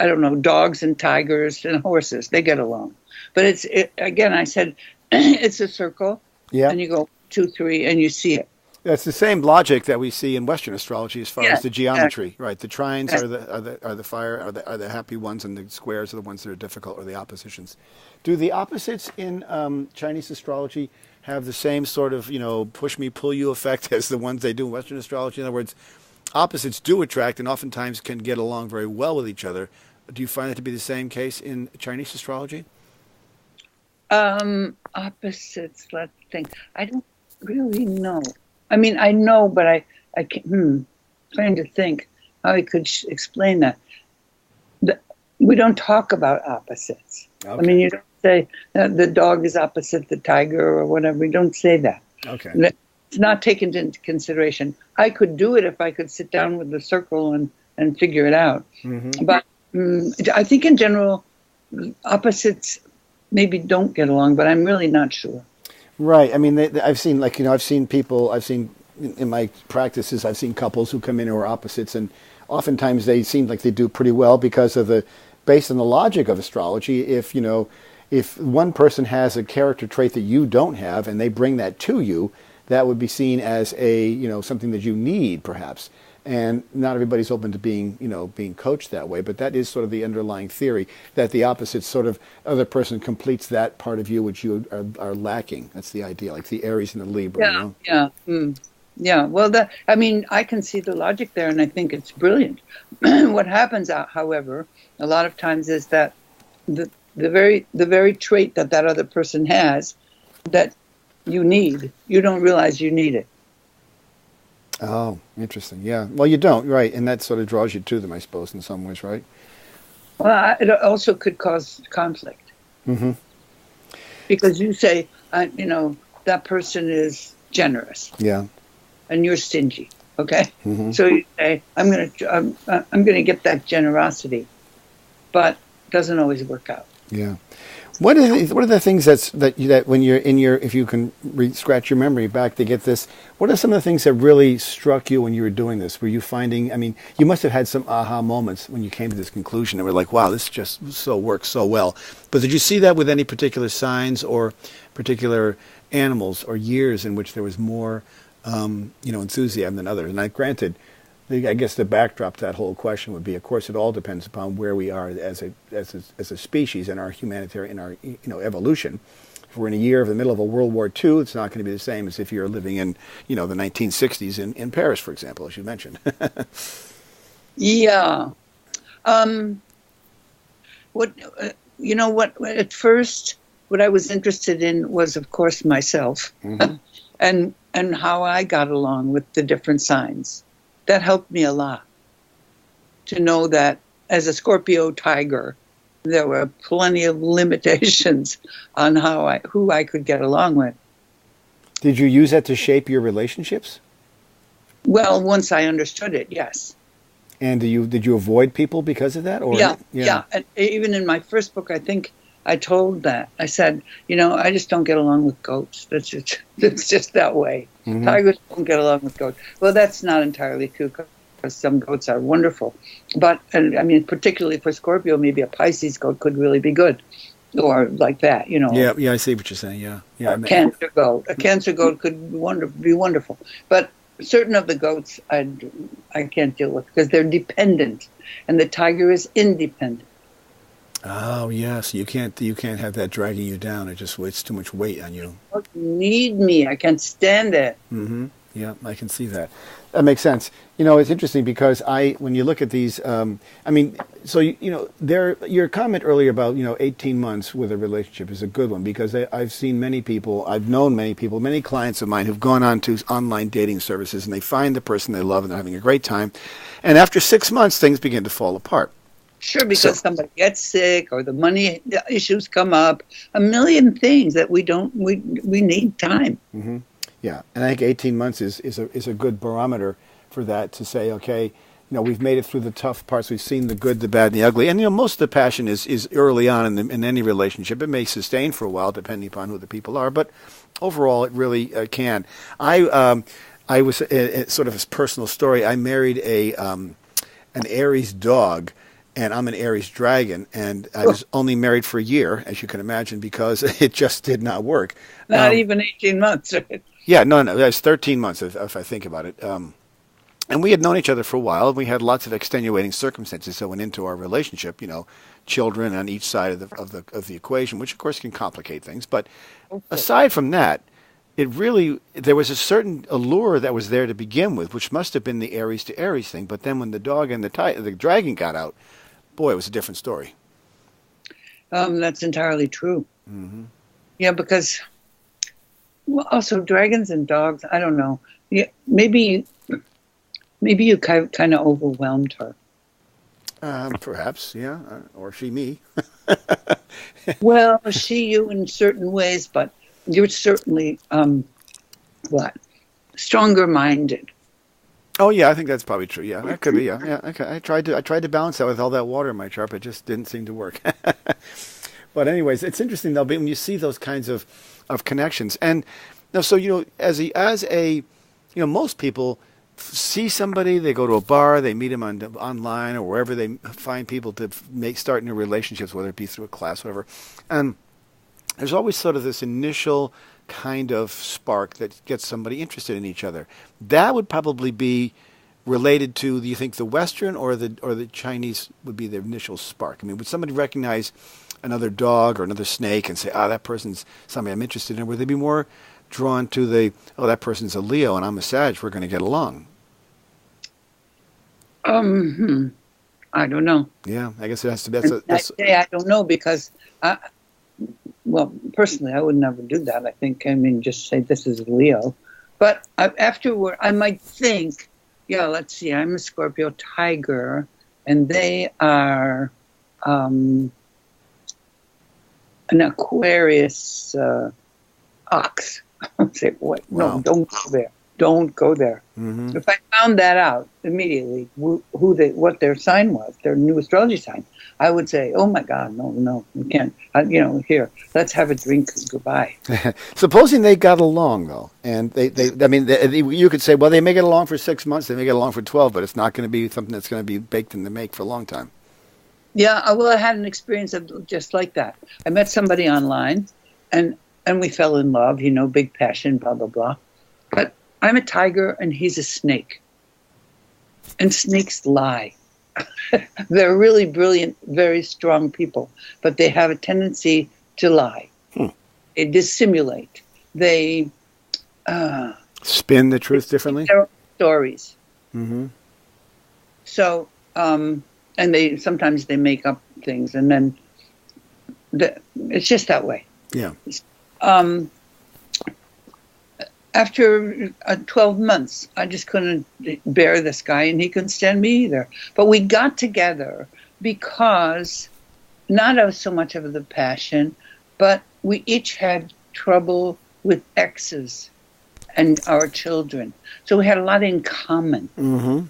I don't know, dogs and tigers and horses, they get along. But again, I said it's a circle, and you go 2, 3, and you see it. That's the same logic that we see in Western astrology as far as the geometry, right? The trines are the fire are the happy ones, and the squares are the ones that are difficult, or the oppositions. Do the opposites in Chinese astrology have the same sort of push me pull you effect as the ones they do in Western astrology? In other words, opposites do attract and oftentimes can get along very well with each other. Do you find it to be the same case in Chinese astrology? Opposites. Let's think. I don't really know. I mean, I know, but I can't, trying to think how I could explain that. We don't talk about opposites. Okay. I mean, you don't say the dog is opposite the tiger or whatever. We don't say that. Okay. It's not taken into consideration. I could do it if I could sit down with the circle and figure it out. But I think in general, opposites maybe don't get along, but I'm really not sure. Right. I mean, I've seen in my practices, I've seen couples who come in who are opposites, and oftentimes they seem like they do pretty well because of based on the logic of astrology. If one person has a character trait that you don't have, and they bring that to you, that would be seen as something that you need, perhaps. And not everybody's open to being coached that way, but that is sort of the underlying theory, that the opposite sort of other person completes that part of you which you are lacking. That's the idea, like the Aries and the Libra. Yeah. Well, I can see the logic there, and I think it's brilliant. What happens, however, a lot of times is that the very trait that other person has that you need, you don't realize you need it. Oh, interesting. Yeah. Well, you don't, right? And that sort of draws you to them, I suppose, in some ways, right? Well, it also could cause conflict. Mm-hmm. Because you say, that person is generous. Yeah. And you're stingy. Okay. Mm-hmm. So you say, I'm gonna get that generosity, but it doesn't always work out. Yeah. What are the things that when you're if you can scratch your memory back to get this, what are some of the things that really struck you when you were doing this? Were you finding, you must have had some aha moments when you came to this conclusion and were like, wow, this just works so well. But did you see that with any particular signs or particular animals or years in which there was more, enthusiasm than others? And granted, I guess the backdrop to that whole question would be, of course, it all depends upon where we are as a species in our humanitarian, in our evolution. If we're in a year of the middle of a World War II, it's not going to be the same as if you're living in, the 1960s in Paris, for example, as you mentioned. Yeah. At first, what I was interested in was, of course, myself, mm-hmm. and how I got along with the different signs. That helped me a lot to know that as a Scorpio tiger, there were plenty of limitations on who I could get along with. Did you use that to shape your relationships? Well, once I understood it, yes. And did you avoid people because of that? Or yeah. And even in my first book, I think I told that. I said, I just don't get along with goats. It's just that way. Mm-hmm. Tigers don't get along with goats. Well, that's not entirely true because some goats are wonderful. But, particularly for Scorpio, maybe a Pisces goat could really be good. Or like that, Yeah, I see what you're saying, yeah. A Cancer goat. A Cancer goat could be wonderful. But certain of the goats I can't deal with because they're dependent. And the tiger is independent. Oh yes, you can't have that dragging you down. It's too much weight on you. You need me. I can't stand it. Mm-hmm. Yeah, I can see that. That makes sense. It's interesting because when you look at these, your comment earlier about 18 months with a relationship is a good one because I've seen many people, I've known many people, many clients of mine who've gone on to online dating services and they find the person they love and they're having a great time, and after 6 months things begin to fall apart. Sure, because somebody gets sick or the money issues come up, a million things that we need time. Mm-hmm. Yeah, and I think 18 months is a good barometer for that to say, okay, we've made it through the tough parts, we've seen the good, the bad, and the ugly, and most of the passion is early on in any relationship. It may sustain for a while depending upon who the people are, but overall it really can. I was sort of a personal story. I married an Aries dog. And I'm an Aries dragon, and I was only married for a year, as you can imagine, because it just did not work. Not even 18 months, right? Yeah, no, it was 13 months, if I think about it. And we had known each other for a while. We had lots of extenuating circumstances that went into our relationship. Children on each side of the equation, which of course can complicate things. But aside from that, there was a certain allure that was there to begin with, which must have been the Aries to Aries thing. But then when the dog and the dragon got out, boy, it was a different story. That's entirely true. Mm-hmm. Yeah, because also dragons and dogs, I don't know. Yeah, maybe you kind of overwhelmed her. Perhaps, yeah, or she me. Well, she you in certain ways, but you're certainly stronger minded. Oh yeah, I think that's probably true. Yeah, that could be. Yeah. Okay. I tried to balance that with all that water in my chart, but it just didn't seem to work. But anyways, it's interesting though when you see those kinds of connections. And now, so as most people see somebody, they go to a bar, they meet them online or wherever they find people to start new relationships, whether it be through a class, whatever. And there's always sort of this initial kind of spark that gets somebody interested in each other. That would probably be related to, do you think, the Western or the Chinese would be the initial spark? I mean, would somebody recognize another dog or another snake and say, that person's somebody I'm interested in? Would they be more drawn to that person's a Leo and I'm a Sag, we're going to get along? I don't know. Yeah, I guess it has to be. I don't know because, personally, I would never do that. Just say this is Leo. But afterward, I might think, let's see, I'm a Scorpio Tiger, and they are an Aquarius Ox. I'll say, what? Wow. No, don't go there. Don't go there. Mm-hmm. If I found that out immediately, what their sign was, their new astrology sign, I would say, "Oh my God, no, we can't." Here, let's have a drink. Goodbye. Supposing they got along though, and you could say, well, they may get along for 6 months, they may get along for 12, but it's not going to be something that's going to be baked in the make for a long time. Yeah, I had an experience of just like that. I met somebody online, and we fell in love. Big passion, blah blah blah. But I'm a tiger and he's a snake. And snakes lie. They're really brilliant, very strong people, but they have a tendency to lie. They dissimulate. They spin the truth differently. Their own stories. Mm-hmm. So, and sometimes they make up things, and then it's just that way. Yeah. After 12 months, I just couldn't bear this guy, and he couldn't stand me either. But we got together because, not of so much of the passion, but we each had trouble with exes and our children. So we had a lot in common. Mm-hmm.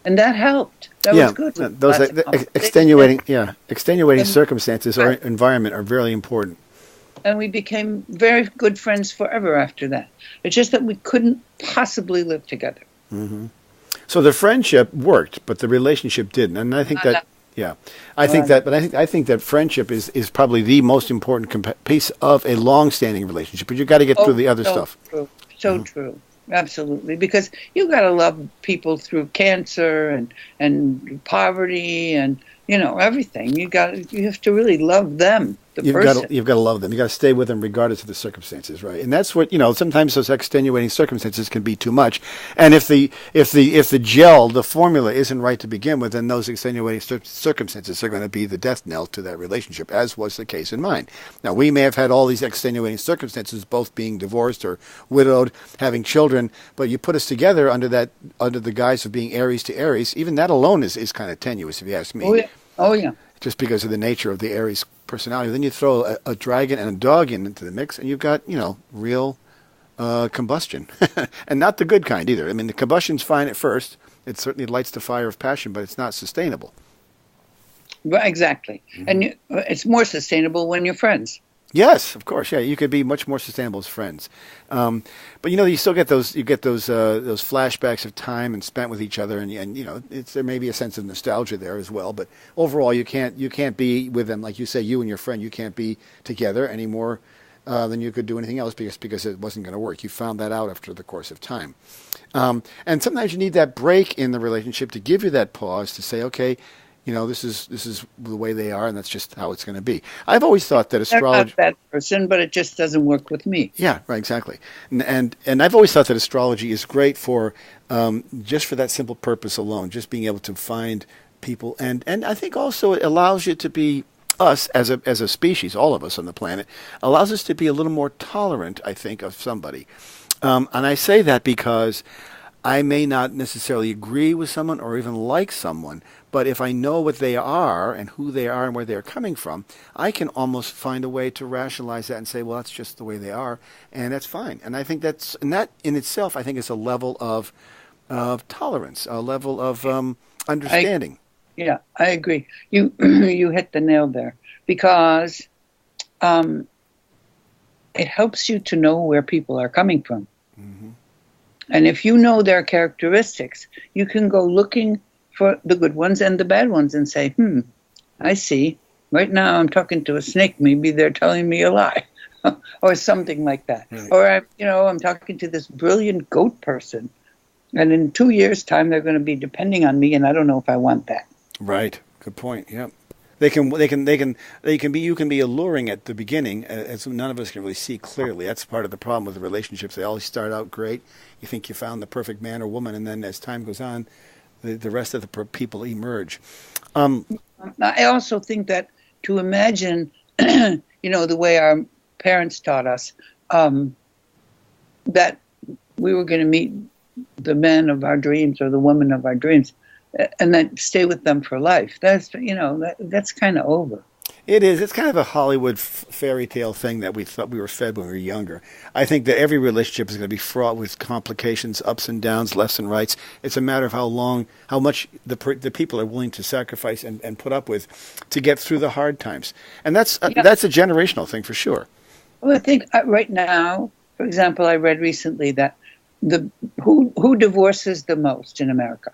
And that helped. That was good. Those extenuating circumstances or environment are very important. And we became very good friends forever after that. It's just that we couldn't possibly live together. Mm-hmm. So the friendship worked, but the relationship didn't. And I think I think that friendship is probably the most important piece of a long-standing relationship. But you got to get through the other stuff. True. So true. Absolutely. Because you got to love people through cancer and poverty and everything. You have to really love them. You've got to love them. You got to stay with them regardless of the circumstances, right? And that's what sometimes those extenuating circumstances can be too much. And if the gel, the formula isn't right to begin with, then those extenuating circumstances are going to be the death knell to that relationship, as was the case in mine. Now, we may have had all these extenuating circumstances, both being divorced or widowed, having children, but you put us together under the guise of being Aries to Aries. Even that alone is kind of tenuous, if you ask me. Oh yeah. Just because of the nature of the Aries personality. Then you throw a dragon and a dog into the mix, and you've got, real combustion. And not the good kind either. I mean, the combustion's fine at first. It certainly lights the fire of passion, but it's not sustainable. Well, exactly. Mm-hmm. And it's more sustainable when you're friends. Yes, of course. Yeah, you could be much more sustainable as friends. But you still get those flashbacks of time and spent with each other, and there may be a sense of nostalgia there as well. But overall, you can't be with them, like you say, you and your friend. You can't be together any more than you could do anything else because it wasn't going to work. You found that out after the course of time. And sometimes you need that break in the relationship to give you that pause to say, okay, this is the way they are, and that's just how it's going to be. I've always thought that astrology. I'm not that person, but it just doesn't work with me. Yeah, right, exactly. And I've always thought that astrology is great for just for that simple purpose alone, just being able to find people, and I think also it allows you to be us as a species, all of us on the planet, allows us to be a little more tolerant, I think, of somebody. And I say that because I may not necessarily agree with someone or even like someone, but if I know what they are and who they are and where they're coming from, I can almost find a way to rationalize that and say, well, that's just the way they are, and that's fine. And I think that in itself, I think is a level of tolerance, a level of understanding. I agree. You hit the nail there because it helps you to know where people are coming from. Mm-hmm. And if you know their characteristics, you can go looking for the good ones and the bad ones and say, I see. Right now I'm talking to a snake. Maybe they're telling me a lie or something like that. Right. Or, I'm talking to this brilliant goat person. And in 2 years' time, they're going to be depending on me, and I don't know if I want that. Right. Good point. Yep. You can be alluring at the beginning, as none of us can really see clearly. That's part of the problem with the relationships. They always start out great. You think you found the perfect man or woman, and then as time goes on, the rest of the people emerge. I also think that to imagine, the way our parents taught us, that we were going to meet the man of our dreams or the woman of our dreams, and then stay with them for life. That's kind of over. It is. It's kind of a Hollywood fairy tale thing that we thought we were fed when we were younger. I think that every relationship is going to be fraught with complications, ups and downs, lefts and rights. It's a matter of how much the people are willing to sacrifice and put up with to get through the hard times. And that's a generational thing for sure. Well, I think right now, for example, I read recently that who divorces the most in America?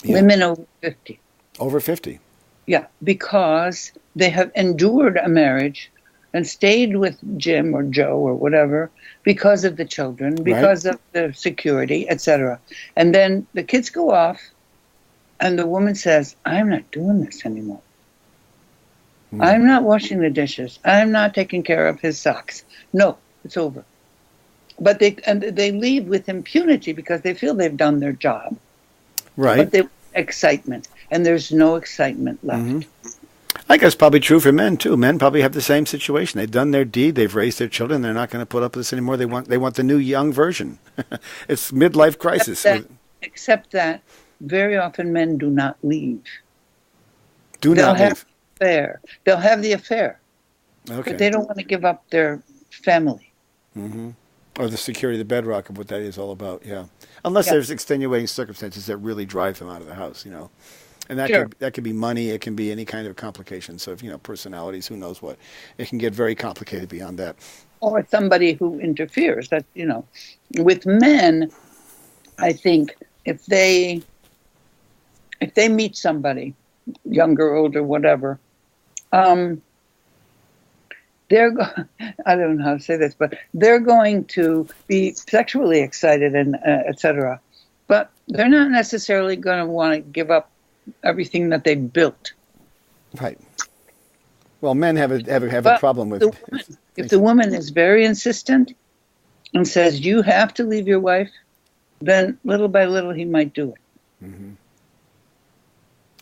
Yeah. Women over 50. Over 50. Yeah, because they have endured a marriage and stayed with Jim or Joe or whatever because of the children, because of the security, etc. And then the kids go off and the woman says, I'm not doing this anymore. I'm not washing the dishes. I'm not taking care of his socks. No, it's over. But they leave with impunity because they feel they've done their job. Right. But they want excitement, and there's no excitement left. Mm-hmm. I guess probably true for men too. Men probably have the same situation. They've done their deed. They've raised their children. They're not going to put up with this anymore. They want the new young version. It's midlife crisis. Except that very often men do not leave. They'll have the affair. Okay. But they don't want to give up their family. Mm-hmm. Or the security, the bedrock of what that is all about, yeah. Unless there's extenuating circumstances that really drive them out of the house, And that could be money, it can be any kind of complication. So, personalities, who knows what. It can get very complicated beyond that. Or somebody who interferes. That, with men, I think if they meet somebody, younger, older, whatever, I don't know how to say this, but they're going to be sexually excited and etc. But they're not necessarily going to want to give up everything that they've built. Right. Well, men have a problem with if the woman is very insistent and says you have to leave your wife, then little by little he might do it. Mm-hmm.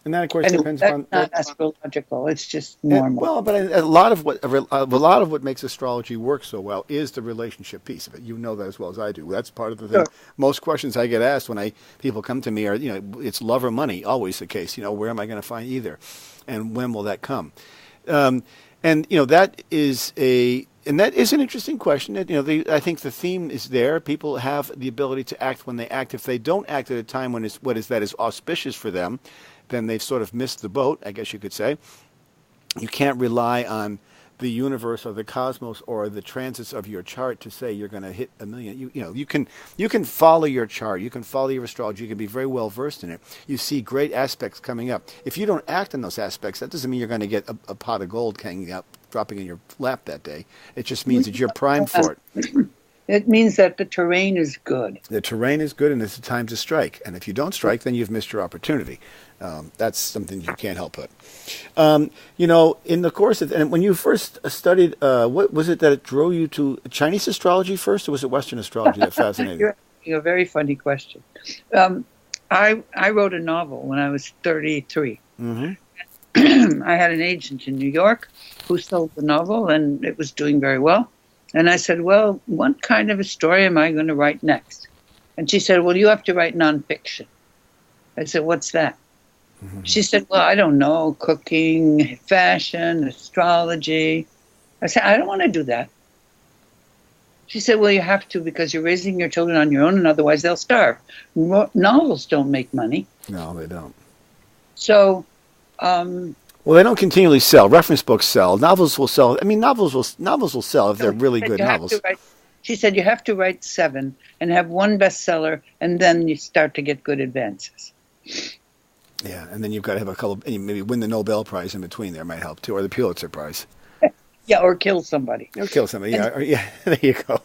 And that, of course, depends that's on. Not astrological. It's just normal. Well, but a lot of what makes astrology work so well is the relationship piece of it. You know that as well as I do. That's part of the thing. Sure. Most questions I get asked when people come to me are, it's love or money. Always the case. Where am I going to find either, and when will that come? And that is an interesting question. I think the theme is there. People have the ability to act when they act. If they don't act at a time when that is auspicious for them, then they've sort of missed the boat, I guess you could say. You can't rely on the universe or the cosmos or the transits of your chart to say you're going to hit 1 million. You can follow your chart. You can follow your astrology. You can be very well versed in it. You see great aspects coming up. If you don't act on those aspects, that doesn't mean you're going to get a pot of gold hanging out, dropping in your lap that day. It just means that you're primed for it. It means that the terrain is good. The terrain is good, and it's a time to strike. And if you don't strike, then you've missed your opportunity. That's something you can't help but. In the course of, and when you first studied, what was it that it drove you to Chinese astrology first, or was it Western astrology that fascinated you? You're a very funny question. I wrote a novel when I was 33. Mm-hmm. I had an agent in New York who sold the novel, and it was doing very well. And I said, well, what kind of a story am I going to write next? And she said, well, you have to write nonfiction. I said, what's that? Mm-hmm. She said, well, I don't know, cooking, fashion, astrology. I said, I don't want to do that. She said, well, you have to because you're raising your children on your own and otherwise they'll starve. Novels don't make money. No, they don't. So... well, they don't continually sell. Reference books sell. Novels will sell. I mean, novels will sell if they're really good novels. She said, you have to write 7 and have 1 bestseller, and then you start to get good advances. Yeah, and then you've got to have a couple, maybe win the Nobel Prize in between there might help too, or the Pulitzer Prize. Yeah, or kill somebody. Or kill somebody, yeah, there you go.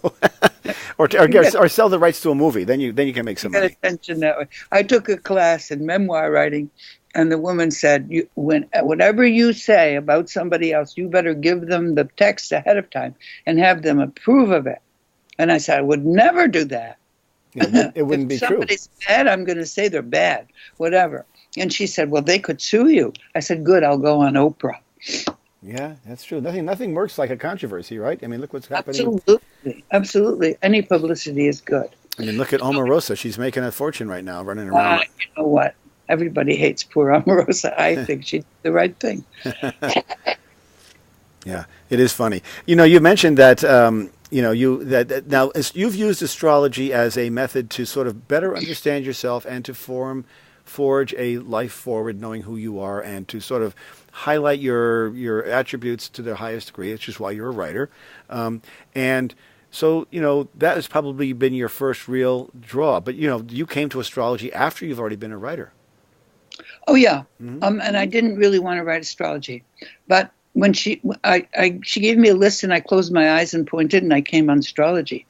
or sell the rights to a movie, then you can make some money. Attention that way. I took a class in memoir writing, and the woman said, whatever you say about somebody else, you better give them the text ahead of time and have them approve of it. And I said, I would never do that. It wouldn't be true. If somebody's bad, I'm going to say they're bad, whatever. And she said, well, they could sue you. I said, good, I'll go on Oprah. Yeah, that's true. Nothing works like a controversy, right? I mean, look what's happening. Absolutely. Any publicity is good. I mean, look at Omarosa. She's making a fortune right now, running around. You know what? Everybody hates poor Omarosa. I think she did the right thing. Yeah, it is funny. You mentioned that now you've used astrology as a method to sort of better understand yourself and to forge a life forward, knowing who you are, and to sort of highlight your attributes to the highest degree, which is why you're a writer. And so, that has probably been your first real draw. But, you came to astrology after you've already been a writer. Oh, yeah. Mm-hmm. And I didn't really want to write astrology. But when she gave me a list, and I closed my eyes and pointed, and I came on astrology.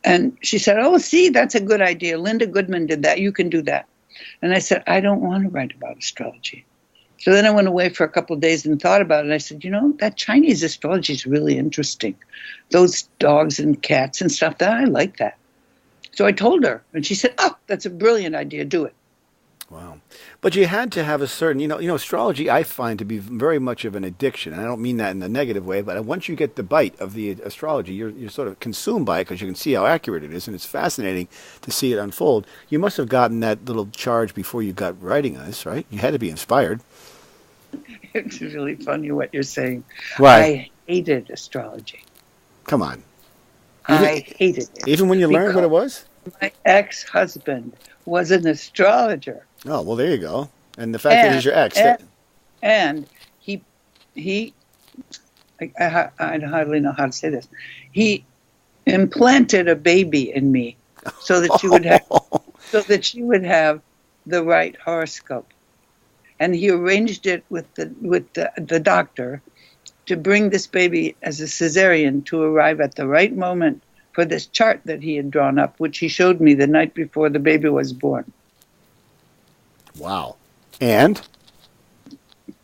And she said, oh, see, that's a good idea. Linda Goodman did that. You can do that. And I said, I don't want to write about astrology. So then I went away for a couple of days and thought about it. And I said, that Chinese astrology is really interesting. Those dogs and cats and stuff, I like that. So I told her, and she said, oh, that's a brilliant idea. Do it. Wow. But you had to have a certain, astrology I find to be very much of an addiction. And I don't mean that in a negative way, but once you get the bite of the astrology, you're sort of consumed by it because you can see how accurate it is, and it's fascinating to see it unfold. You must have gotten that little charge before you got writing this, right? You had to be inspired. It's really funny what you're saying. Why? I hated astrology. Come on. I hated it. Even when you learned what it was? My ex-husband was an astrologer. Oh, well, there you go. And the fact that he's your ex. And he I hardly know how to say this. He implanted a baby in me so that she would have the right horoscope. And he arranged it with the doctor to bring this baby as a cesarean to arrive at the right moment for this chart that he had drawn up, which he showed me the night before the baby was born. Wow. And?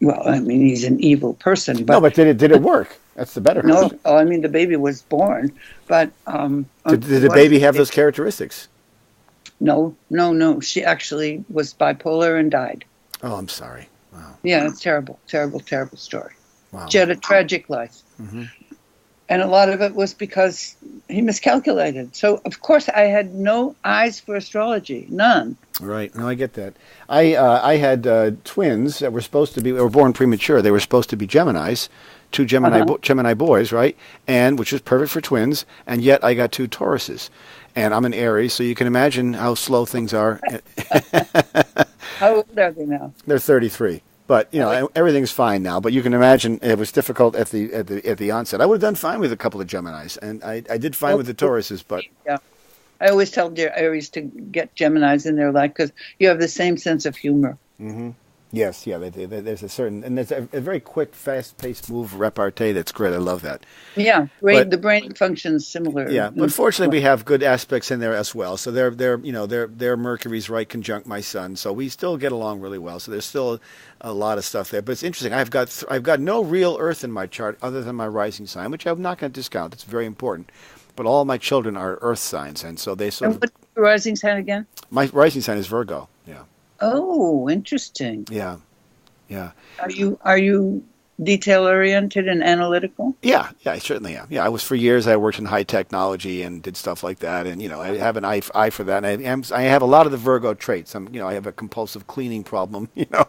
Well, I mean, he's an evil person. But no, but did it work? That's the better question. No, I mean, the baby was born, but... did the baby have those characteristics? No. She actually was bipolar and died. Oh, I'm sorry. Wow. Yeah, it's terrible, terrible, terrible story. Wow. She had a tragic life. Mm-hmm. And a lot of it was because he miscalculated. So, of course, I had no eyes for astrology. None. Right. No, I get that. I had twins that were born premature. They were supposed to be Geminis, two Gemini boys, right? And which is perfect for twins. And yet I got 2 Tauruses. And I'm an Aries, so you can imagine how slow things are. How old are they now? They're 33. But everything's fine now. But you can imagine it was difficult at the onset. I would have done fine with a couple of Geminis, and I did fine with the Tauruses. But yeah, I always tell dear Aries to get Geminis in their life because you have the same sense of humor. Mm-hmm. Yes, yeah. There's a certain, and there's a very quick, fast-paced move repartee that's great. I love that. Yeah, the brain functions similar. Yeah, but fortunately we have good aspects in there as well. So their Mercury's right conjunct my sun, so we still get along really well. So there's still a lot of stuff there. But it's interesting. I've got no real Earth in my chart other than my rising sign, which I'm not going to discount. It's very important. But all my children are Earth signs, and so they sort of. What's your rising sign again? My rising sign is Virgo. Yeah. Oh, interesting. Yeah. Are you detail oriented and analytical? Yeah, I certainly am. Yeah, I was for years. I worked in high technology and did stuff like that, and I have an eye for that. And I have a lot of the Virgo traits. I have a compulsive cleaning problem. Yeah.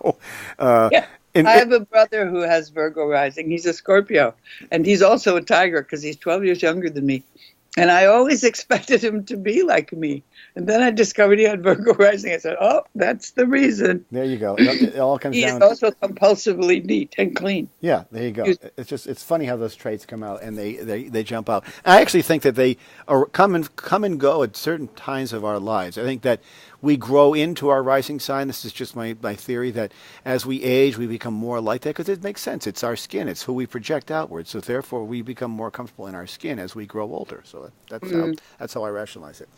I have a brother who has Virgo rising. He's a Scorpio, and he's also a tiger because he's 12 years younger than me. And I always expected him to be like me. And then I discovered he had Virgo rising. I said, oh, that's the reason. There you go. It all comes down. He is also compulsively neat and clean. Yeah, there you go. It's funny how those traits come out and they jump out. I actually think that they come and go at certain times of our lives. I think that we grow into our rising sign. This is just my theory, that as we age, we become more like that, because it makes sense. It's our skin. It's who we project outward. So therefore, we become more comfortable in our skin as we grow older. So that's how I rationalize it.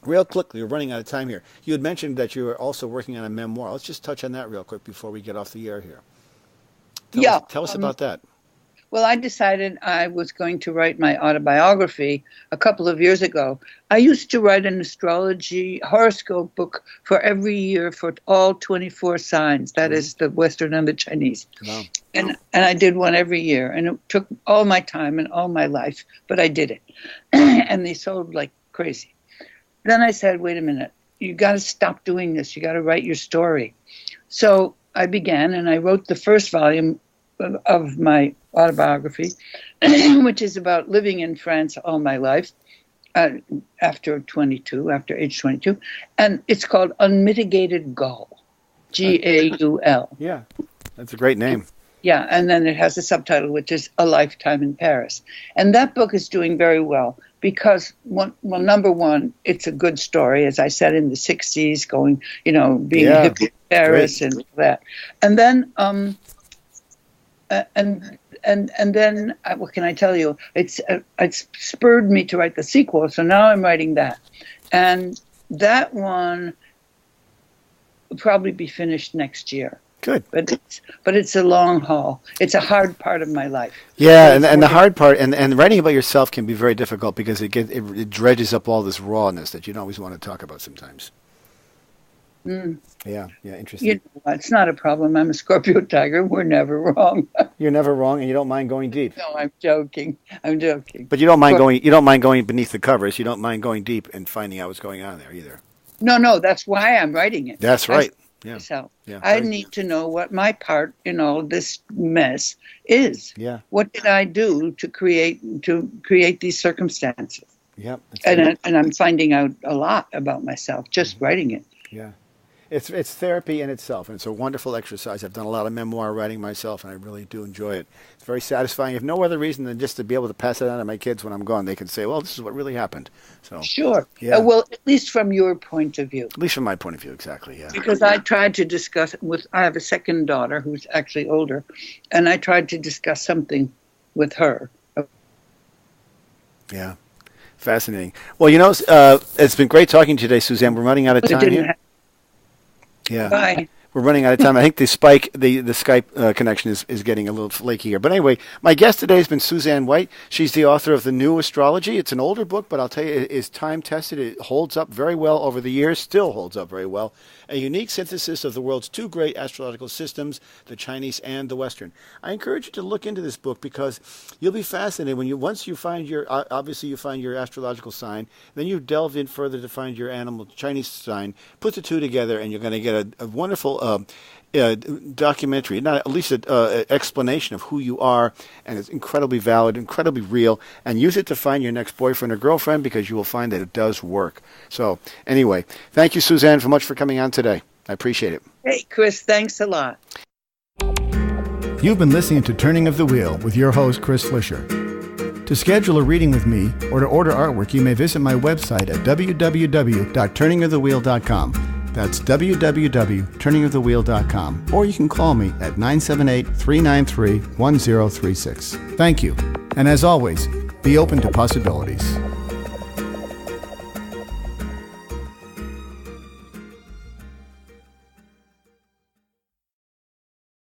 Real quickly, we're running out of time here. You had mentioned that you were also working on a memoir. Let's just touch on that real quick before we get off the air here. Tell us about that. Well, I decided I was going to write my autobiography a couple of years ago. I used to write an astrology horoscope book for every year for all 24 signs. That is the Western and the Chinese. Wow. And I did one every year. And it took all my time and all my life, but I did it. And they sold like crazy. Then I said, wait a minute, you got to stop doing this. You got to write your story. So I began, and I wrote the first volume of my autobiography, which is about living in France all my life after age 22. And it's called Unmitigated Gaul, Gaul. Yeah, that's a great name. Yeah, and then it has a subtitle, which is A Lifetime in Paris. And that book is doing very well because, number one, it's a good story, as I said, in the 60s, going, being a hippie in Paris and all that. And then, and then, what can I tell you? It's spurred me to write the sequel, so now I'm writing that. And that one will probably be finished next year. Good. But it's a long haul. It's a hard part of my life. Yeah, and the hard part, and writing about yourself can be very difficult because it dredges up all this rawness that you don't always want to talk about sometimes. Mm. Yeah, interesting. It's not a problem. I'm a Scorpio tiger. We're never wrong. You're never wrong, and you don't mind going deep. No, I'm joking. But you don't mind going. You don't mind going beneath the covers. You don't mind going deep and finding out what's going on there either. No, that's why I'm writing it. That's right. I need to know what my part in all this mess is. Yeah. What did I do to create these circumstances? Yeah. And I'm finding out a lot about myself just writing it. Yeah. It's therapy in itself, and it's a wonderful exercise. I've done a lot of memoir writing myself, and I really do enjoy it. It's very satisfying, if no other reason than just to be able to pass it on to my kids when I'm gone. They can say, well, this is what really happened. So sure. Yeah. Well, at least from your point of view. At least from my point of view, exactly, yeah. Because I tried to discuss it I have a second daughter who's actually older, and I tried to discuss something with her. Yeah. Fascinating. Well, it's been great talking to you today, Suzanne. We're running out of time here. Yeah. Bye. We're running out of time. I think the Skype connection is getting a little flaky here. But anyway, my guest today has been Suzanne White. She's the author of The New Astrology. It's an older book, but I'll tell you, it is time-tested. It holds up very well over the years, still holds up very well. A unique synthesis of the world's two great astrological systems, the Chinese and the Western. I encourage you to look into this book because you'll be fascinated once you find your astrological sign, then you delve in further to find your Chinese sign, put the two together, and you're going to get a wonderful documentary, not at least an explanation of who you are, and it's incredibly valid, incredibly real, and use it to find your next boyfriend or girlfriend because you will find that it does work. So anyway, thank you, Suzanne, so much for coming on today. I appreciate it. Hey, Chris, thanks a lot. You've been listening to Turning of the Wheel with your host, Chris Flisher. To schedule a reading with me or to order artwork, you may visit my website at www.turningofthewheel.com. That's www.turningofthewheel.com. Or you can call me at 978-393-1036. Thank you. And as always, be open to possibilities.